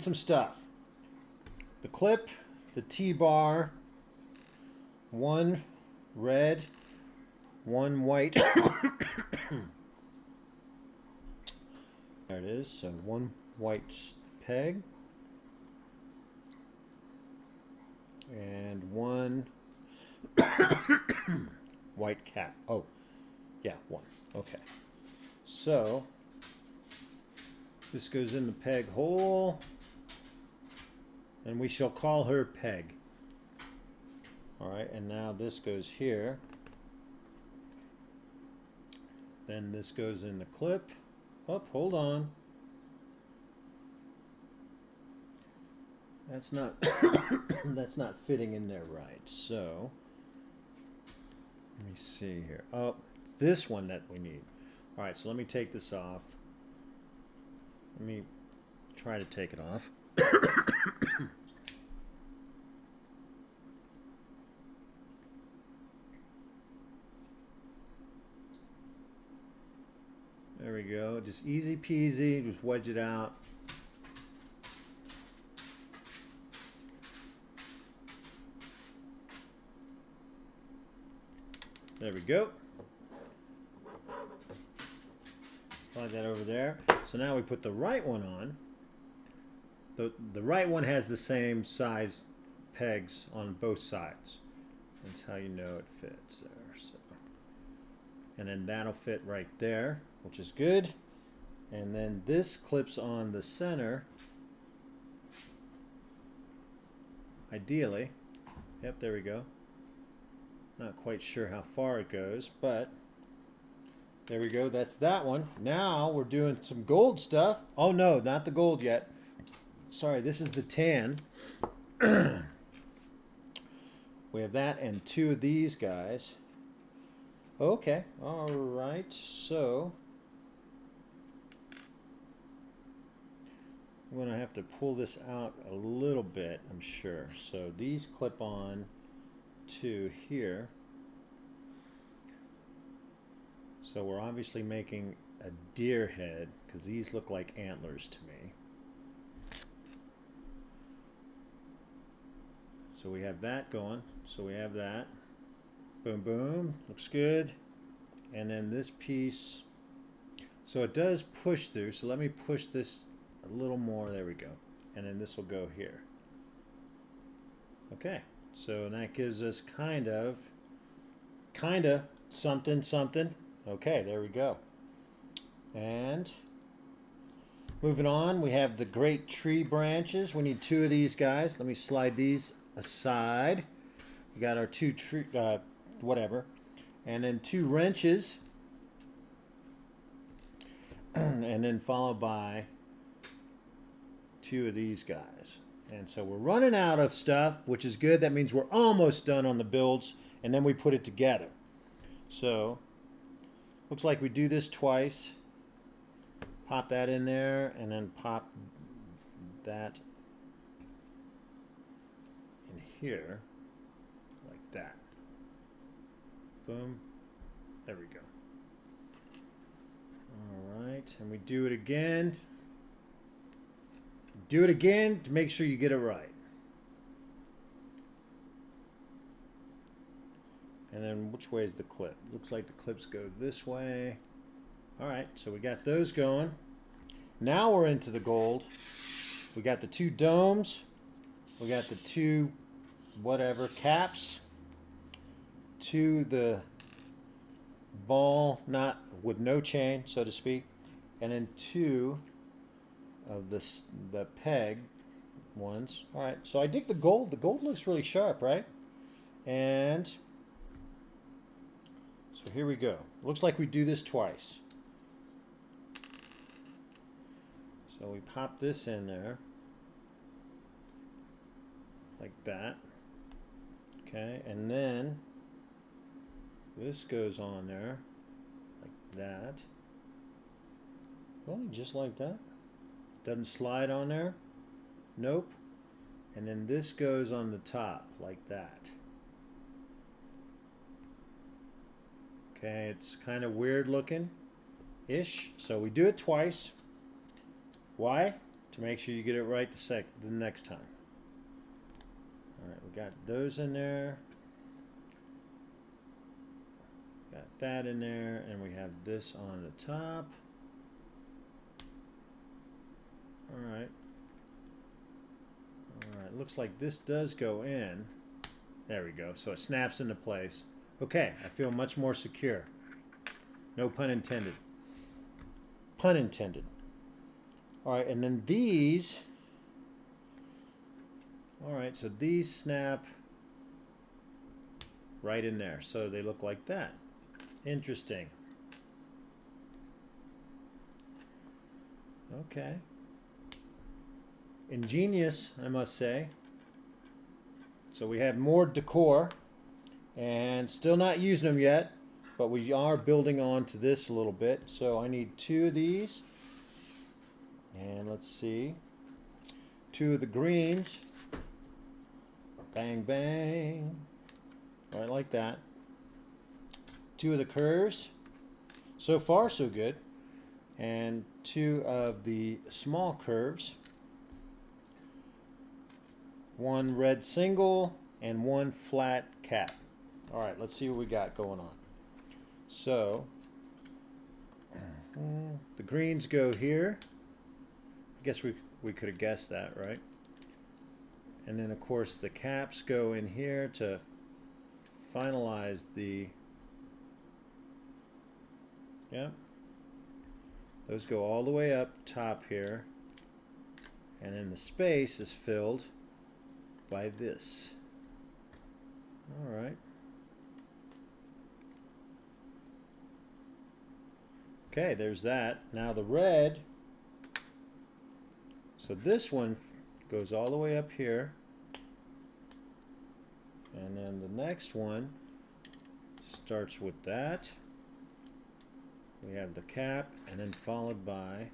some stuff. The clip, the T-bar, 1 red, 1 white. There it is. So 1 white peg and 1 white cap. Oh, yeah, 1. Okay. So this goes in the peg hole, and we shall call her Peg. All right, and now this goes here. Then this goes in the clip. Oh, hold on. That's not that's not fitting in there right. So let me see here. Oh, it's this one that we need. All right, so let me take this off. Let me try to take it off. There we go. Just easy peasy. Just wedge it out. There we go. Slide that over there. So now we put the right one on. The right one has the same size pegs on both sides. That's how you know it fits there. So. And then that'll fit right there, which is good. And then this clips on the center. Ideally. Yep, there we go. Not quite sure how far it goes, but there we go. That's that one. Now we're doing some gold stuff. Oh no, not the gold yet. Sorry, this is the tan. We have that and 2 of these guys. Okay, all right. So I'm going to have to pull this out a little bit, I'm sure. So these clip on to here. So we're obviously making a deer head because these look like antlers to me. So we have that going. So we have that. Boom, boom. Looks good. And then this piece. So it does push through. So let me push this a little more. There we go. And then this will go here. Okay. So that gives us kind of something, something. Okay, there we go. And moving on, we have the great tree branches. We need 2 of these guys. Let me slide these aside. We got our 2 tree, whatever. And then 2 wrenches. And then followed by 2 of these guys. And so we're running out of stuff, which is good. That means we're almost done on the builds, and then we put it together. So looks like we do this twice. Pop that in there, and then pop that in here, like that. Boom. There we go. All right, and we do it again. Do it again to make sure you get it right. And then which way is the clip? Looks like the clips go this way. All right, so we got those going. Now we're into the gold. We got the two domes. We got the two whatever caps. To the ball, not with no chain, so to speak. And then two of the peg ones. All right, so I dig the gold. The gold looks really sharp, right? And so here we go. Looks like we do this twice. So we pop this in there like that. Okay, and then this goes on there like that. Really, just like that. Doesn't slide on there. Nope. And then this goes on the top like that. Okay, it's kind of weird looking ish. So we do it twice. Why? To make sure you get it right the next time. All right, we got those in there. Got that in there, and we have this on the top. All right. All right, looks like this does go in. There we go, so it snaps into place. Okay, I feel much more secure. No pun intended. Pun intended. All right, and then these. All right, so these snap right in there. So they look like that. Interesting. Okay. Ingenious, I must say. So we have more decor, and still not using them yet, but we are building on to this a little bit. So I need two of these. And let's see. Two of the greens. Bang, bang. All right, like that. Two of the curves. So far, so good. And two of the small curves. One red single and one flat cap. All right, let's see what we got going on. So, the greens go here. I guess we could have guessed that, right? And then, of course, the caps go in here to finalize the... Yep. Those go all the way up top here. And then the space is filled by this. All right. Okay, there's that. Now the red... So this one goes all the way up here, and then the next one starts with that. We have the cap, and then followed by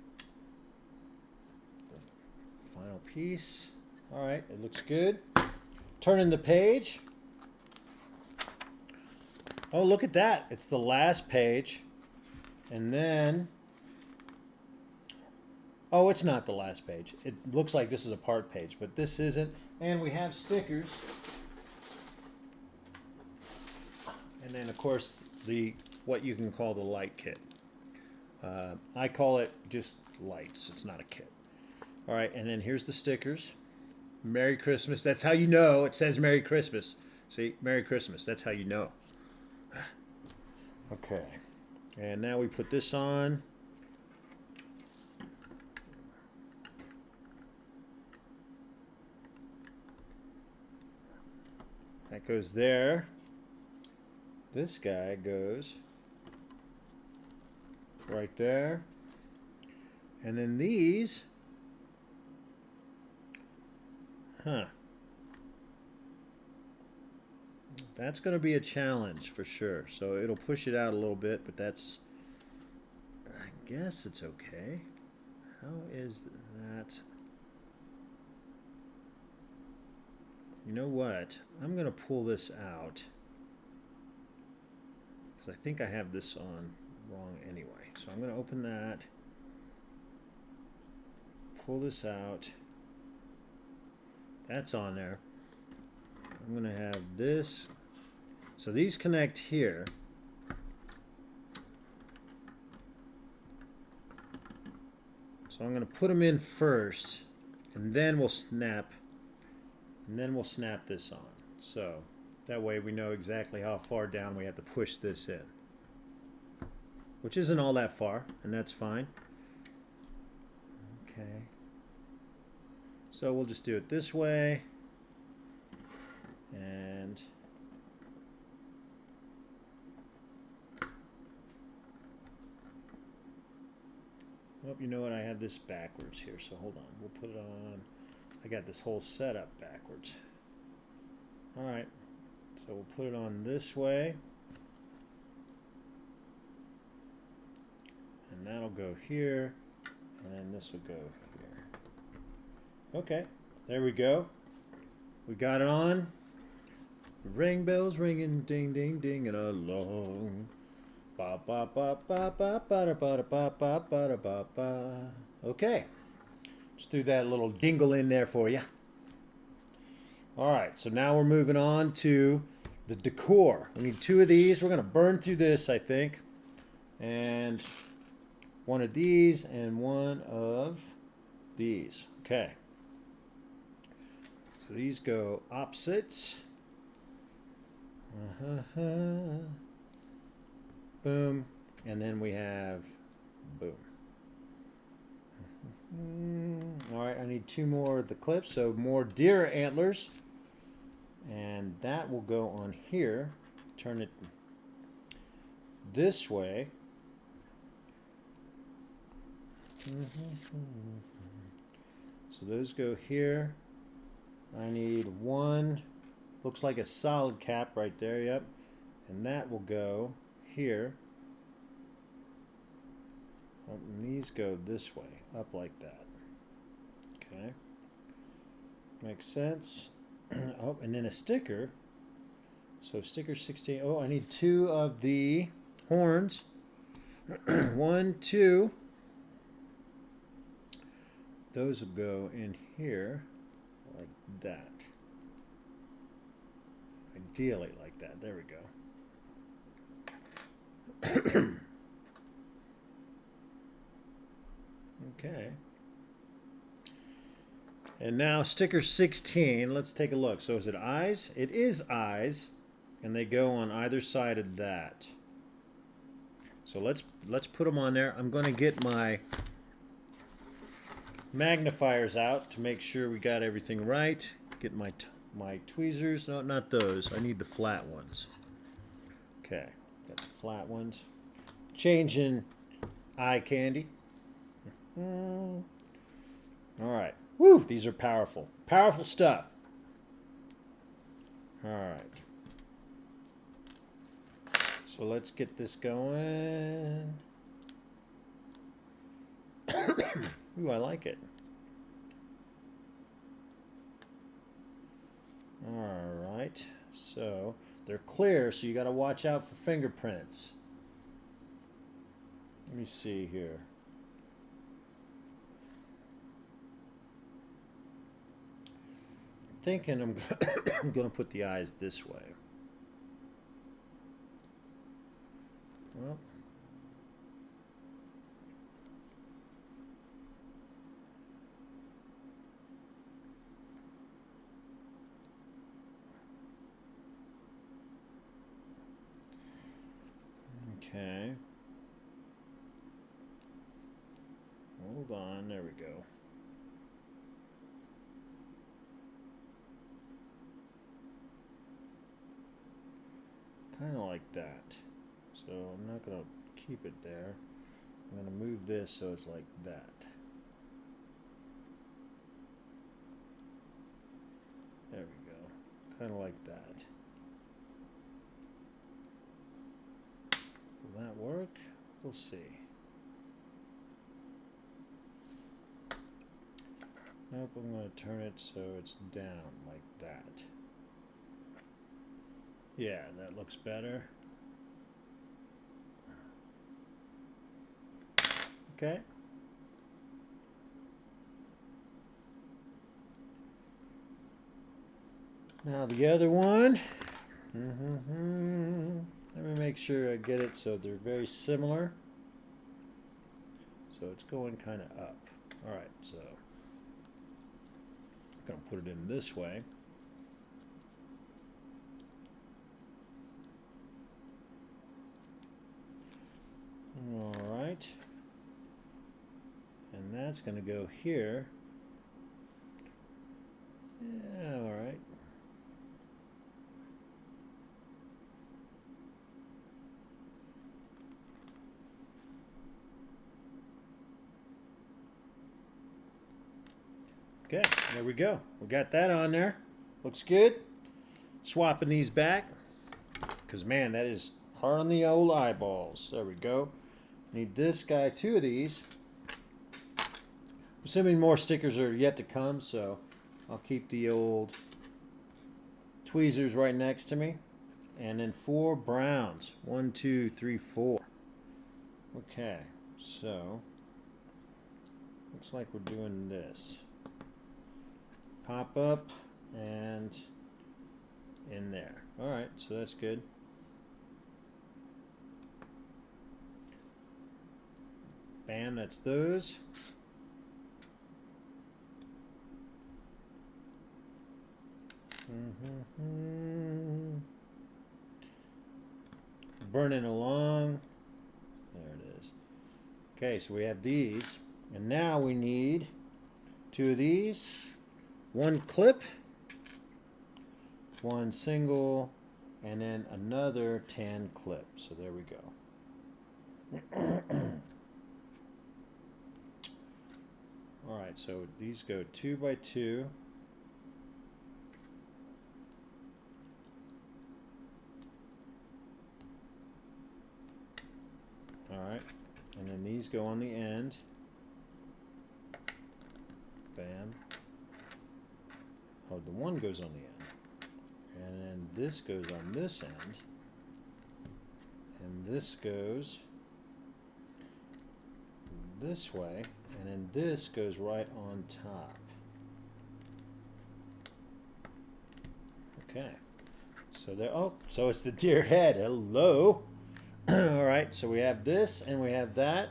the final piece. All right, it looks good. Turning the page. Oh, look at that. It's the last page. And then... Oh, it's not the last page. It looks like this is a part page, but this isn't. And we have stickers. And then, of course, the what you can call the light kit. I call it just lights. It's not a kit. All right, and then here's the stickers. Merry Christmas. That's how you know. It says Merry Christmas. See, Merry Christmas. That's how you know. Okay. And now we put this on. That goes there. This guy goes right there. And then these, that's going to be a challenge for sure. So it'll push it out a little bit, but that's, I guess it's okay. How is that? You know what? I'm going to pull this out because I think I have this on wrong anyway. So I'm going to open that, pull this out. That's on there. I'm going to have this. So these connect here. So I'm going to put them in first, and then we'll snap, this on. So that way we know exactly how far down we have to push this in, which isn't all that far, and that's fine. Okay. So we'll just do it this way, and oh, you know what? I have this backwards here, so hold on. We'll put it on. I got this whole setup backwards. All right, so we'll put it on this way, and that'll go here, and then this will go here. Okay, there we go. We got it on. Ring bells ringing, ding, ding, dinging along. Ba ba ba ba ba ba ba ba ba ba ba ba. Okay, just threw that little jingle in there for you. All right, so now we're moving on to the decor. We need 2 of these. We're going to burn through this, I think, and 1 of these and 1 of these. Okay. So these go opposites. Boom. And then we have boom. All right, I need 2 more of the clips, so more deer antlers. And that will go on here. Turn it this way. So those go here. I need 1, looks like a solid cap right there, yep. And that will go here. Oh, and these go this way, up like that. Okay. Makes sense. Oh, and then a sticker. So sticker 16. Oh, I need 2 of the horns. 1, 2. Those will go in here like that. Ideally like that. There we go. Okay. And now sticker 16, let's take a look. So is it eyes? It is eyes, and they go on either side of that. So let's put them on there. I'm going to get my magnifiers out to make sure we got everything right. Get my tweezers. No, not those. I need the flat ones. Okay, got the flat ones. Changing eye candy. All right. Woo, these are powerful. Powerful stuff. All right. So let's get this going. Ooh, I like it. All right. So they're clear, so you got to watch out for fingerprints. Let me see here. Thinking I'm going to put the eyes this way. Well, okay. Hold on, there we go. Kind of like that. So I'm not going to keep it there. I'm going to move this so it's like that. There we go. Kind of like that. Will that work? We'll see. Nope, I'm going to turn it so it's down like that. Yeah, that looks better. Okay. Now the other one. Let me make sure I get it so they're very similar. So it's going kind of up. All right, so I'm going to put it in this way. All right. And that's going to go here. Yeah, all right. Okay, there we go. We got that on there. Looks good. Swapping these back. Because, man, that is hard on the old eyeballs. There we go. Need this guy, 2 of these. Assuming more stickers are yet to come, so I'll keep the old tweezers right next to me. And then 4 browns. 1, 2, 3, 4. Okay, so looks like we're doing this. Pop up and in there. All right, so that's good. Bam, that's those. Burning along. There it is. Okay, so we have these. And now we need 2 of these. 1 clip. 1 single. And then another tan clip. So there we go. Alright, so these go 2 by 2. Alright, and then these go on the end. Bam. Oh, the one goes on the end. And then this goes on this end. And this goes this way. And then this goes right on top. Okay. So there, oh, so it's the deer head. Hello. All right, so we have this and we have that.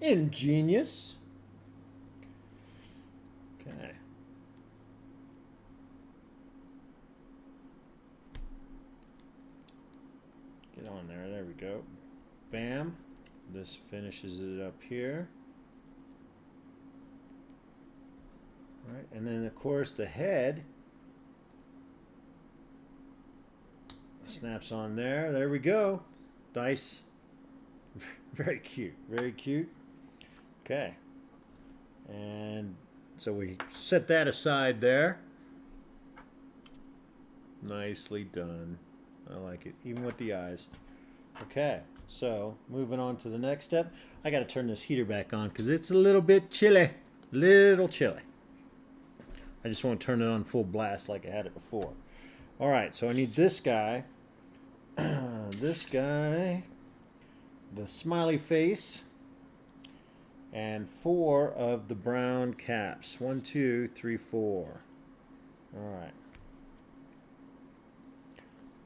Ingenious. Okay. Get on there. There we go. Bam. This finishes it up here. All right, and then of course the head snaps on there. There we go. Dice. Very cute. Very cute. Okay. And so we set that aside there. Nicely done. I like it. Even with the eyes. Okay. So moving on to the next step. I got to turn this heater back on because it's a little bit chilly. Little chilly. I just want to turn it on full blast like I had it before. All right. So I need this guy. This guy, the smiley face, and 4 of the brown caps. 1, 2, 3, 4. All right.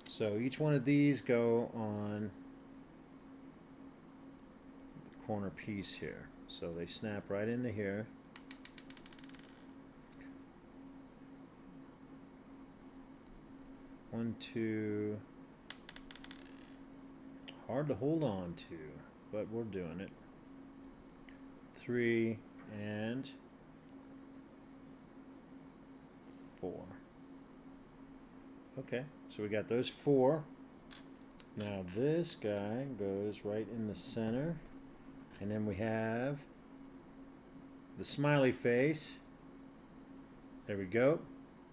So each one of these go on the corner piece here. So they snap right into here. One, two. Hard to hold on to, but we're doing it. 3 and 4. Okay, so we got those 4. Now this guy goes right in the center, and then we have the smiley face. There we go.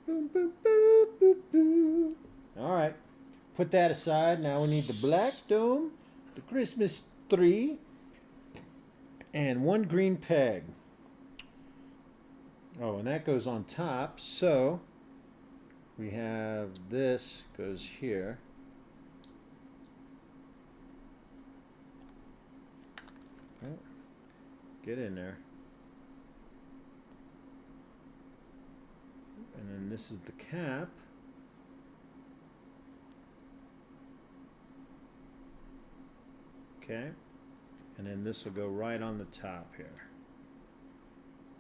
Boom, boom, boom, boom, boom. All right. Put that aside. Now we need the black dome, the Christmas tree, and 1 green peg. Oh, and that goes on top. So we have this goes here. Oh, get in there. And then this is the cap. Okay. And then this will go right on the top here.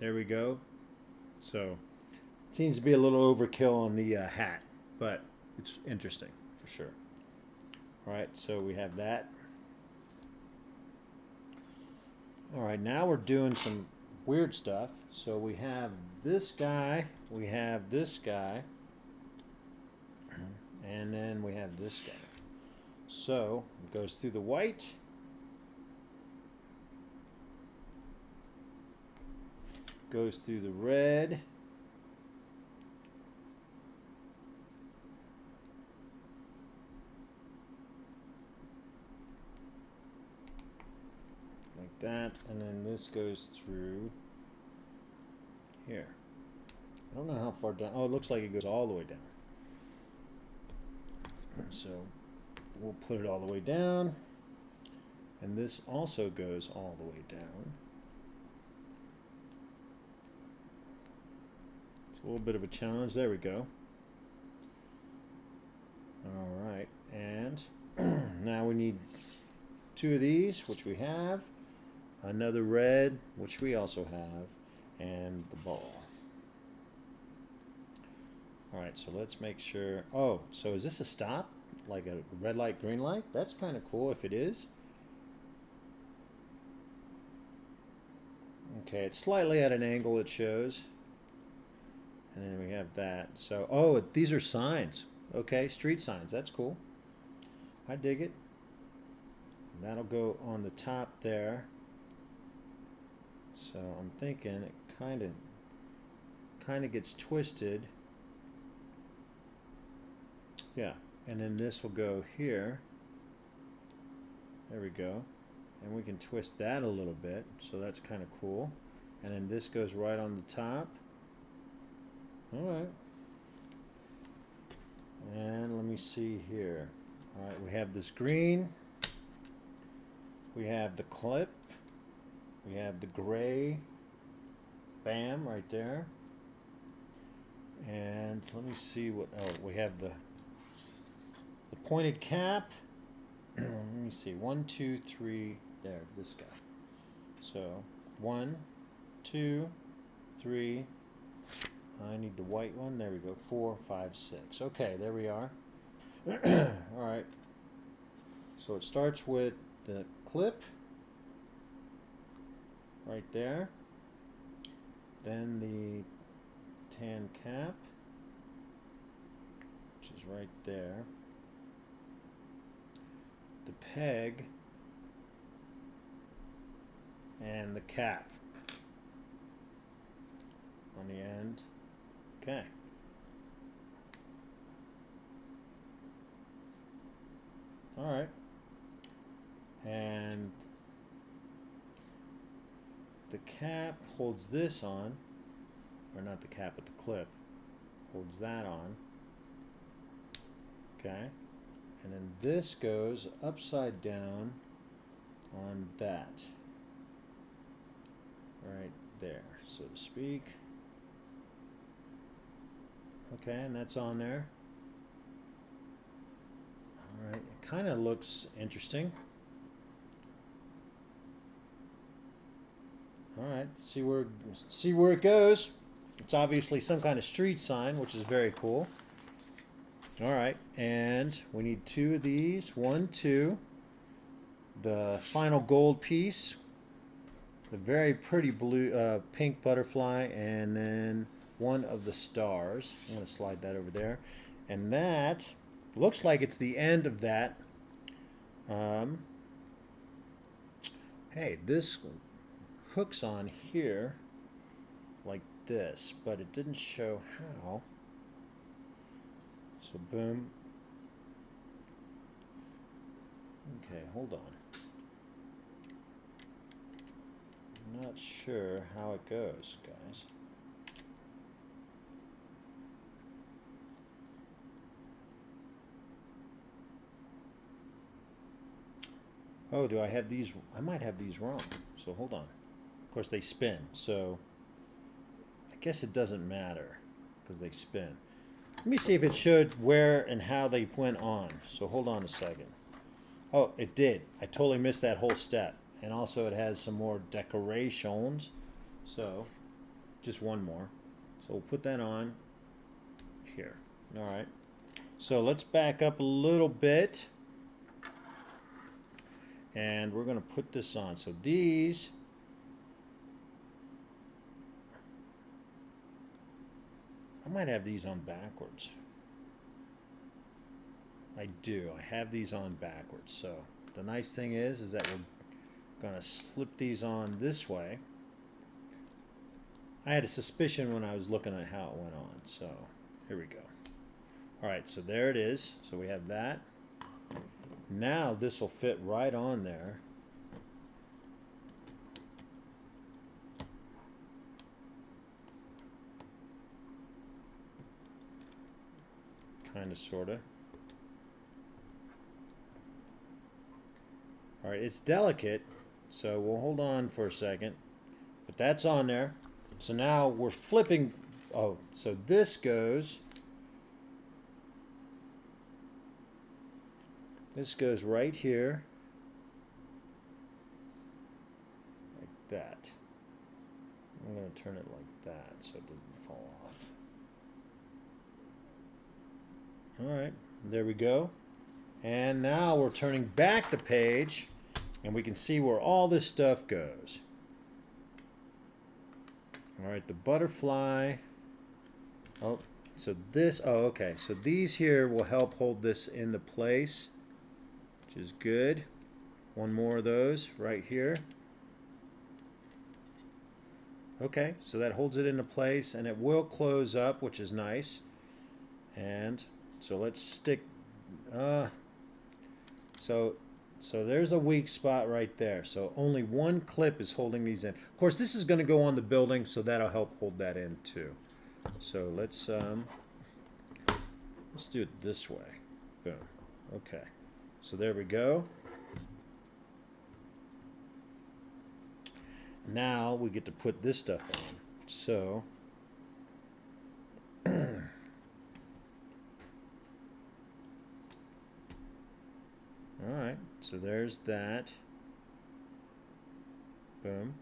There we go. So it seems to be a little overkill on the hat, but it's interesting for sure. All right, so we have that. All right, now we're doing some weird stuff. So we have this guy, we have this guy, and then we have this guy. So it goes through the white. Goes through the red. Like that, and then this goes through here. I don't know how far down. Oh, it looks like it goes all the way down. So we'll put it all the way down, and this also goes all the way down. It's a little bit of a challenge. There we go. All right, and now we need two of these, which we have, another red, which we also have, and the ball. All right, so let's make sure. Oh, so is this a stop? Like a red light, green light? That's kind of cool if it is. Okay, it's slightly at an angle, it shows. And then we have that. So, oh, these are signs. Okay, street signs. That's cool. I dig it. That'll go on the top there. So I'm thinking it kind of gets twisted. Yeah, and then this will go here. There we go. And we can twist that a little bit, so that's kind of cool. And then this goes right on the top. All right. And let me see here. All right, we have this green. We have the clip. We have the gray. Bam, right there. And let me see what. Oh, we have the pointed cap. Let me see. 1, 2, 3. There, this guy. So 1, 2, 3. I need the white one. There we go. 4, 5, 6. Okay, there we are. All right. So it starts with the clip right there. Then the tan cap, which is right there. The peg and the cap on the end. Okay. All right. And the cap holds this on, or not the cap, but the clip holds that on. Okay. And then this goes upside down on that. Right there, so to speak. Okay, and that's on there. All right, it kind of looks interesting. All right, see where it goes. It's obviously some kind of street sign, which is very cool. All right, and we need 2 of these. 1, 2. The final gold piece. The very pretty blue, pink butterfly, and then one of the stars. I'm going to slide that over there. And that looks like it's the end of that. Hey, this hooks on here like this, but it didn't show how. So boom. Okay, hold on. I'm not sure how it goes, guys. Oh, do I have these? I might have these wrong. So hold on. Of course, they spin. So I guess it doesn't matter because they spin. Let me see if it showed where and how they went on. So hold on a second. Oh, it did. I totally missed that whole step. And also it has some more decorations. So just one more. So we'll put that on here. All right. So let's back up a little bit. And we're going to put this on. So these, I might have these on backwards. I do. I have these on backwards. So the nice thing is that we're going to slip these on this way. I had a suspicion when I was looking at how it went on. So here we go. All right, so there it is. So we have that. Now this will fit right on there. Kind of, sort of. All right, it's delicate, so we'll hold on for a second. But that's on there. So now we're flipping. Oh, so this goes. This goes right here, like that. I'm going to turn it like that so it doesn't fall off. All right, there we go. And now we're turning back the page, and we can see where all this stuff goes. All right, the butterfly. Oh, so this, oh, okay. So these here will help hold this into place, which is good. One more of those right here. Okay, so that holds it into place, and it will close up, which is nice. And so let's stick, so there's a weak spot right there. So only one clip is holding these in. Of course, this is going to go on the building, so that'll help hold that in too. So let's do it this way. Boom. Okay. So there we go. Now we get to put this stuff on. So all right, so there's that. Boom.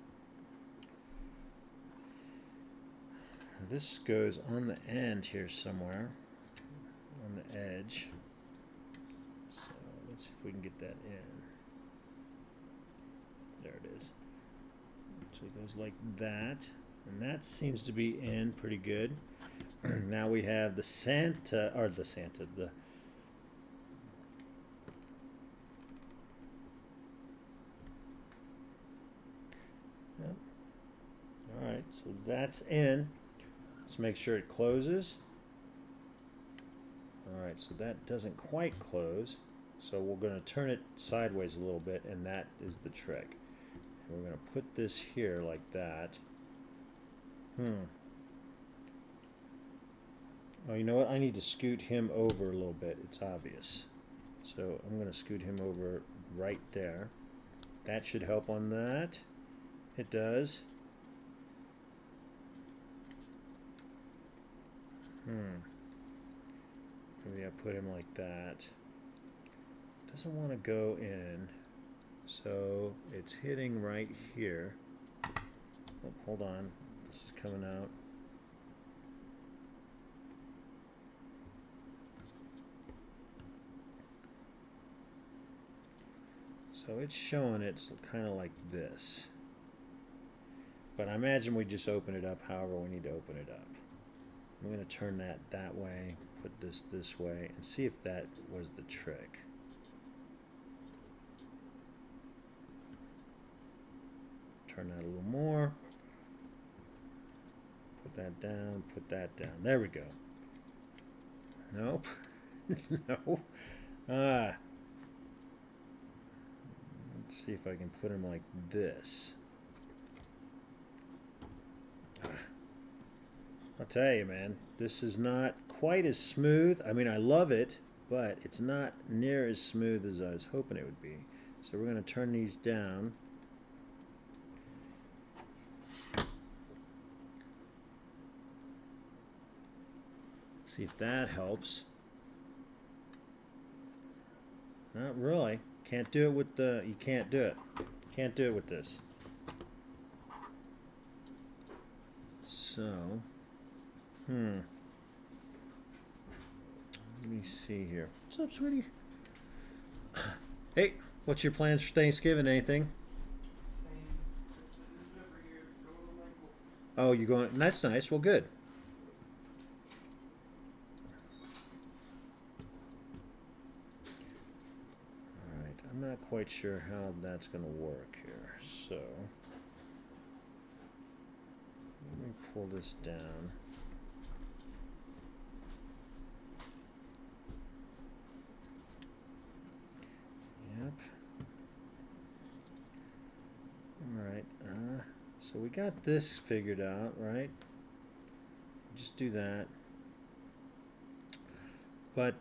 This goes on the end here somewhere, on the edge. So let's see if we can get that in. There it is. So it goes like that, and that seems to be in pretty good. Now we have the Santa, or the Santa, the yep. All right, so that's in. Let's make sure it closes. All right, so that doesn't quite close. So we're going to turn it sideways a little bit, and that is the trick. And we're going to put this here like that. Oh, you know what? I need to scoot him over a little bit. It's obvious. So I'm going to scoot him over right there. That should help on that. It does. Maybe I put him like that. Doesn't want to go in. So it's hitting right here. Oh, hold on. This is coming out. So it's showing it's kind of like this. But I imagine we just open it up however we need to open it up. I'm going to turn that way, put this way, and see if that was the trick. Turn that a little more. Put that down, put that down. There we go. Nope. No. Let's see if I can put him like this. I'll tell you, man, this is not quite as smooth. I mean, I love it, but it's not near as smooth as I was hoping it would be. So we're going to turn these down. See if that helps. Not really. Can't do it with the, you can't do it. Can't do it with this. So, let me see here. What's up, sweetie? Hey, what's your plans for Thanksgiving? Anything? Oh, you're going, that's nice. Well, good. I'm not quite sure how that's going to work here, so let me pull this down. Yep. All right. So we got this figured out, right? Just do that. But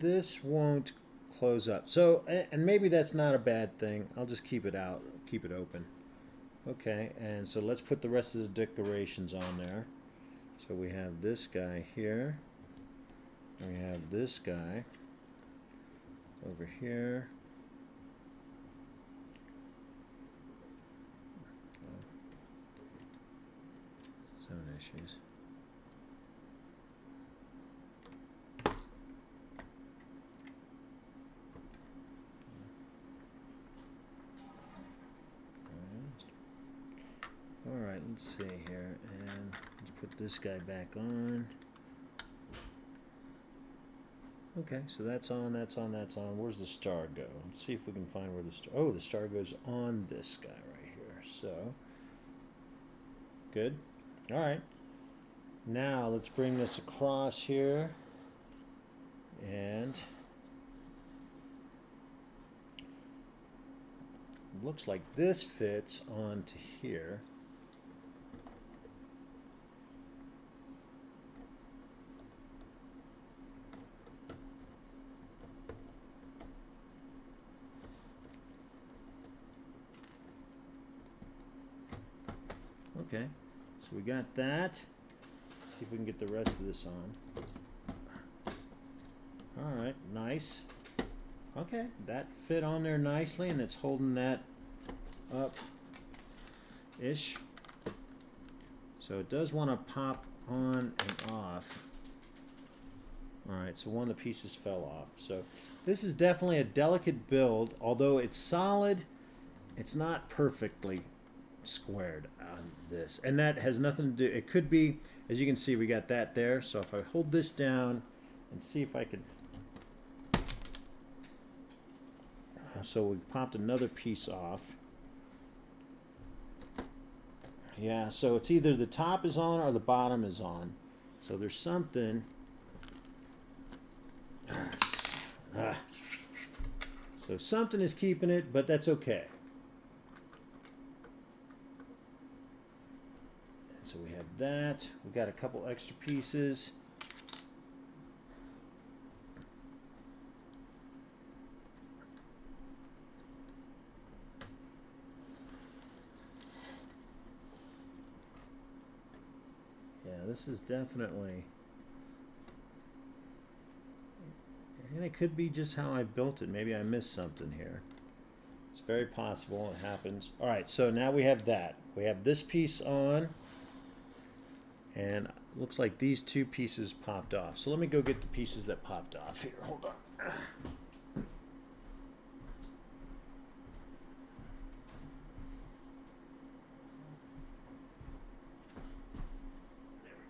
this won't close up. So, and maybe that's not a bad thing. I'll just keep it out, keep it open. Okay, and so let's put the rest of the decorations on there. So we have this guy here. We have this guy over here. Zone issues. Alright, let's see here, and let's put this guy back on. Okay, so that's on, that's on, that's on. Where's the star go? Let's see if we can find where the star, oh, the star goes on this guy right here. So, good. Alright, now let's bring this across here, and it looks like this fits onto here. Okay, so we got that. Let's see if we can get the rest of this on. Alright, nice. Okay, that fit on there nicely, and it's holding that up-ish. So it does want to pop on and off. Alright, so one of the pieces fell off. So this is definitely a delicate build. Although it's solid, it's not perfectly squared on this, and that has nothing to do, it could be, as you can see, we got that there. So if I hold this down and see if I could, so we popped another piece off. Yeah, so it's either the top is on or the bottom is on. So there's something so something is keeping it, but that's okay. So we have that. We got a couple extra pieces. Yeah, this is definitely, and it could be just how I built it. Maybe I missed something here. It's very possible. It happens. All right, so now we have that. We have this piece on. And it looks like these two pieces popped off. So let me go get the pieces that popped off here. Hold on. There we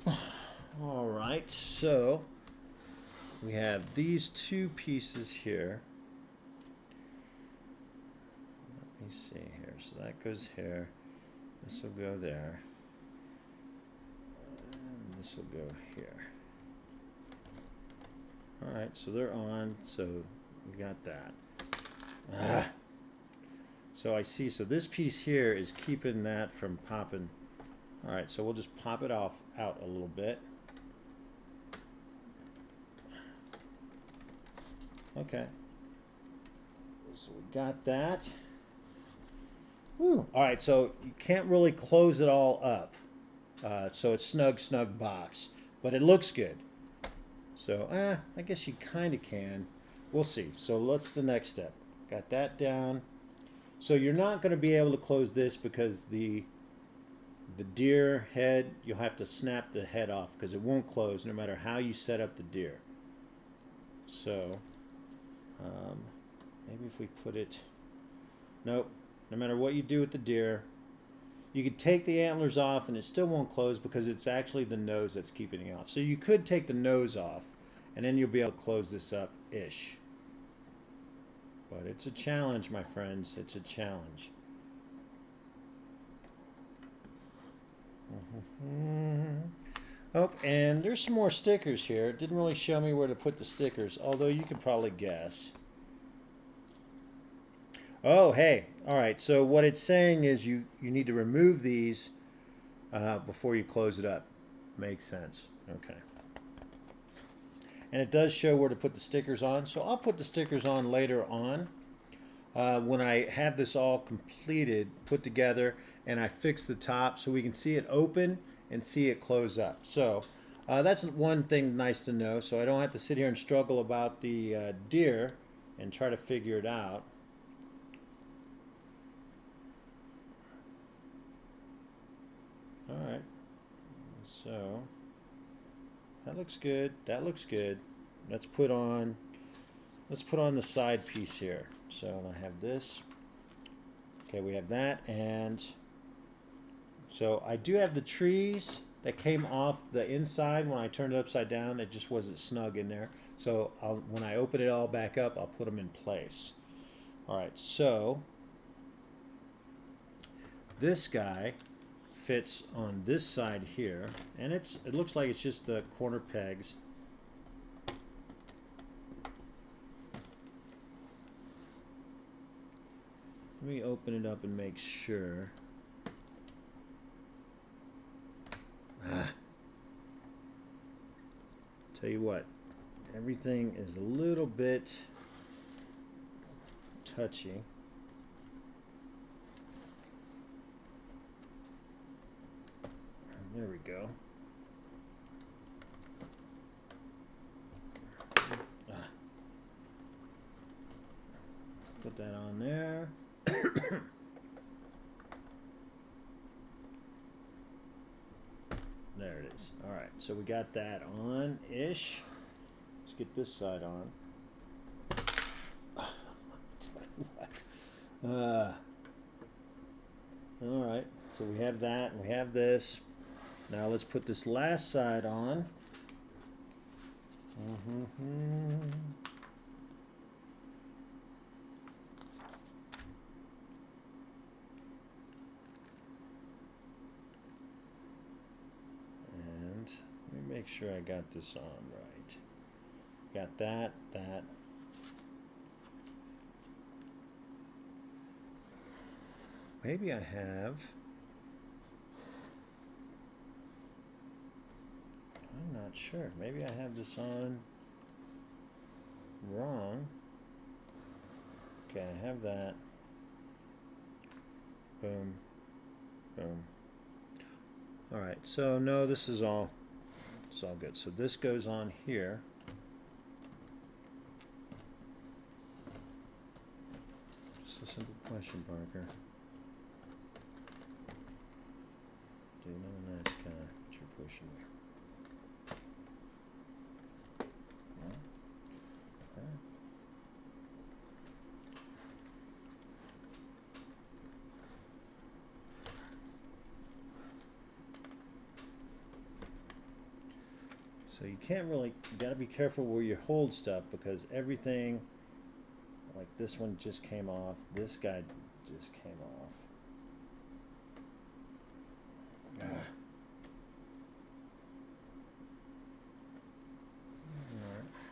go. All right, so we have these two pieces here. Let me see here. So that goes here. This will go there. And this will go here. Alright, so they're on. So we got that. So I see. So this piece here is keeping that from popping. All right, so we'll just pop it out a little bit. Okay. So we got that. Whew. All right, so you can't really close it all up. So it's snug box, but it looks good. So I guess you kind of can. We'll see. So what's the next step? Got that down. So you're not going to be able to close this because the deer head, you'll have to snap the head off because it won't close no matter how you set up the deer. So maybe if we put it, nope, no matter what you do with the deer, you could take the antlers off and it still won't close because it's actually the nose that's keeping it off. So you could take the nose off and then you'll be able to close this up-ish. But it's a challenge, my friends. It's a challenge. Oh, and there's some more stickers here. It didn't really show me where to put the stickers, although you could probably guess. Oh, hey. All right, so what it's saying is you need to remove these before you close it up. Makes sense. Okay. And it does show where to put the stickers on, so I'll put the stickers on later on when I have this all completed, put together, and I fix the top so we can see it open and see it close up. So that's one thing nice to know, so I don't have to sit here and struggle about the deer and try to figure it out. All right, so that looks good. That looks good. Let's put on the side piece here. So I have this. Okay, we have that, and so I do have the trees that came off the inside when I turned it upside down. It just wasn't snug in there. So when I open it all back up, I'll put them in place. All right, so this guy fits on this side here, and it looks like it's just the corner pegs. Let me open it up and make sure. Tell you what, everything is a little bit touchy. There we go. Put that on there. There it is. All right, so we got that on-ish. Let's get this side on. All right, so we have that, and we have this. Now let's put this last side on. And let me make sure I got this on right. Got that. Maybe I have. I'm not sure. Maybe I have this on wrong. Okay, I have that. Boom. Boom. All right, so no, it's all good. So this goes on here. Just a simple question, Parker. Do you know nice guy what you're pushing there? So you can't really, you gotta be careful where you hold stuff because everything, like this one just came off, this guy just came off. Alright,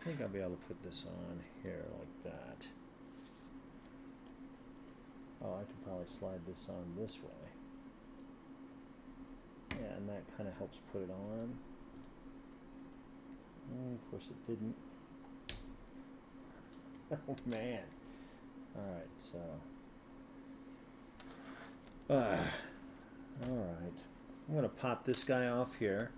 I think I'll be able to put this on here like that. Oh, I could probably slide this on this way. Yeah, and that kind of helps put it on. Of course it didn't. Oh man. Alright, so. Alright. I'm going to pop this guy off here.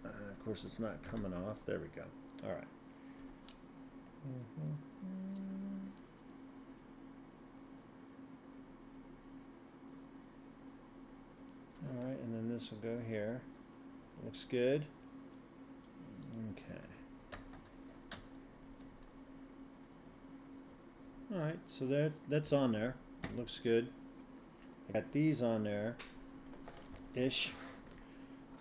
Of course it's not coming off. There we go. Alright. Alright, and then this will go here. Looks good. Okay. Alright, so that's on there. Looks good. I got these on there. Ish.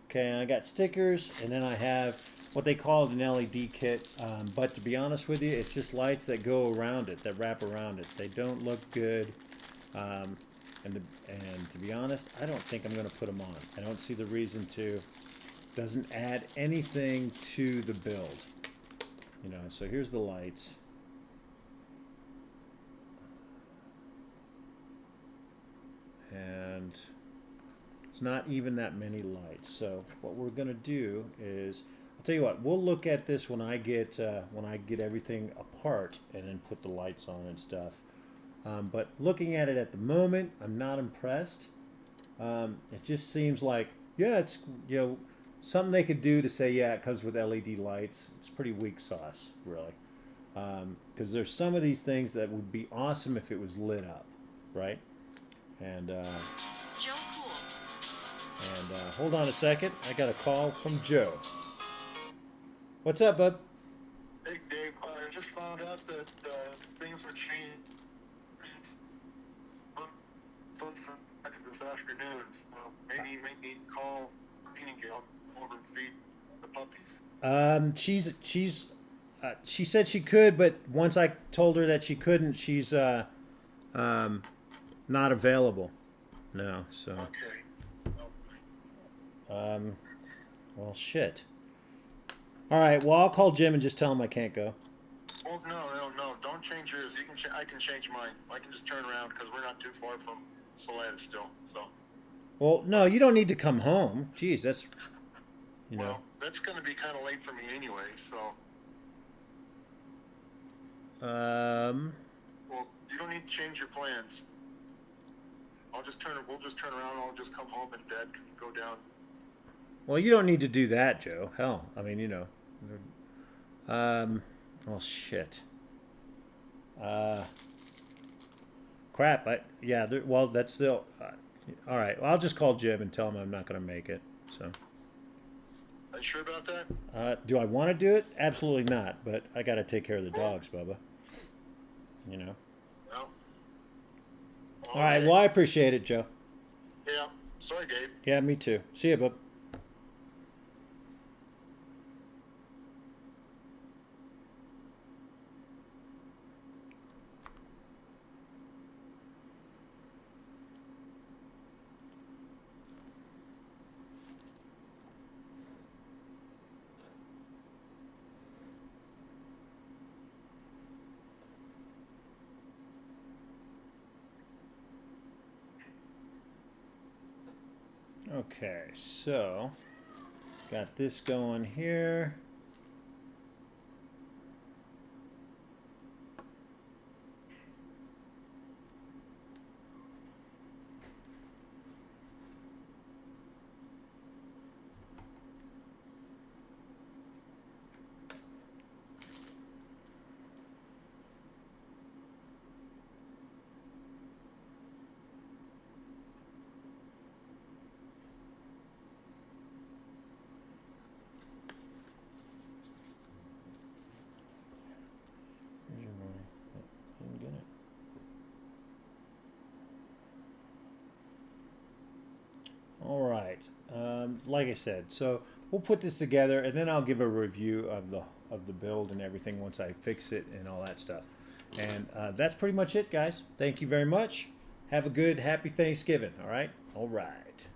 Okay, and I got stickers, and then I have what they call an LED kit. But to be honest with you, it's just lights that go around it, that wrap around it. They don't look good. And to be honest, I don't think I'm going to put them on. I don't see the reason to. Doesn't add anything to the build. You know, so here's the lights. And it's not even that many lights. So what we're going to do is, I'll tell you what, we'll look at this when I get everything apart and then put the lights on and stuff. But looking at it at the moment, I'm not impressed. It just seems like, yeah, it's, you know, something they could do to say, yeah, it comes with LED lights. It's pretty weak sauce, really. Because there's some of these things that would be awesome if it was lit up, right? And Joe Cool. And hold on a second. I got a call from Joe. What's up, bud? Hey, Dave. I just found out that things were changed this afternoon. So maybe you might need to call Nightingale over and feed the puppies. She said she could, but once I told her that she couldn't, she's not available. No, so. Okay. Well, shit. All right. Well, I'll call Jim and just tell him I can't go. Well, no. Don't change yours. You can. I can change mine. I can just turn around because we're not too far from Salad still. So. Well, no, you don't need to come home. Jeez, that's. You know. Well, that's going to be kind of late for me anyway. So. Well, you don't need to change your plans. We'll just turn around. I'll just come home and Dad can go down. Well, you don't need to do that, Joe. Hell, I mean, you know. Well, shit. Crap. Well, that's still. All right. Well, I'll just call Jim and tell him I'm not going to make it. So. Are you sure about that? Do I want to do it? Absolutely not. But I got to take care of the dogs, Bubba. You know. Well. All right. Well, I appreciate it, Joe. Yeah. Sorry, Dave. Yeah, me too. See ya, bub. Okay, so got this going here. Didn't get it. All right. Like I said, so we'll put this together, and then I'll give a review of the build and everything once I fix it and all that stuff. And that's pretty much it, guys. Thank you very much. Have a good, happy Thanksgiving. All right. All right.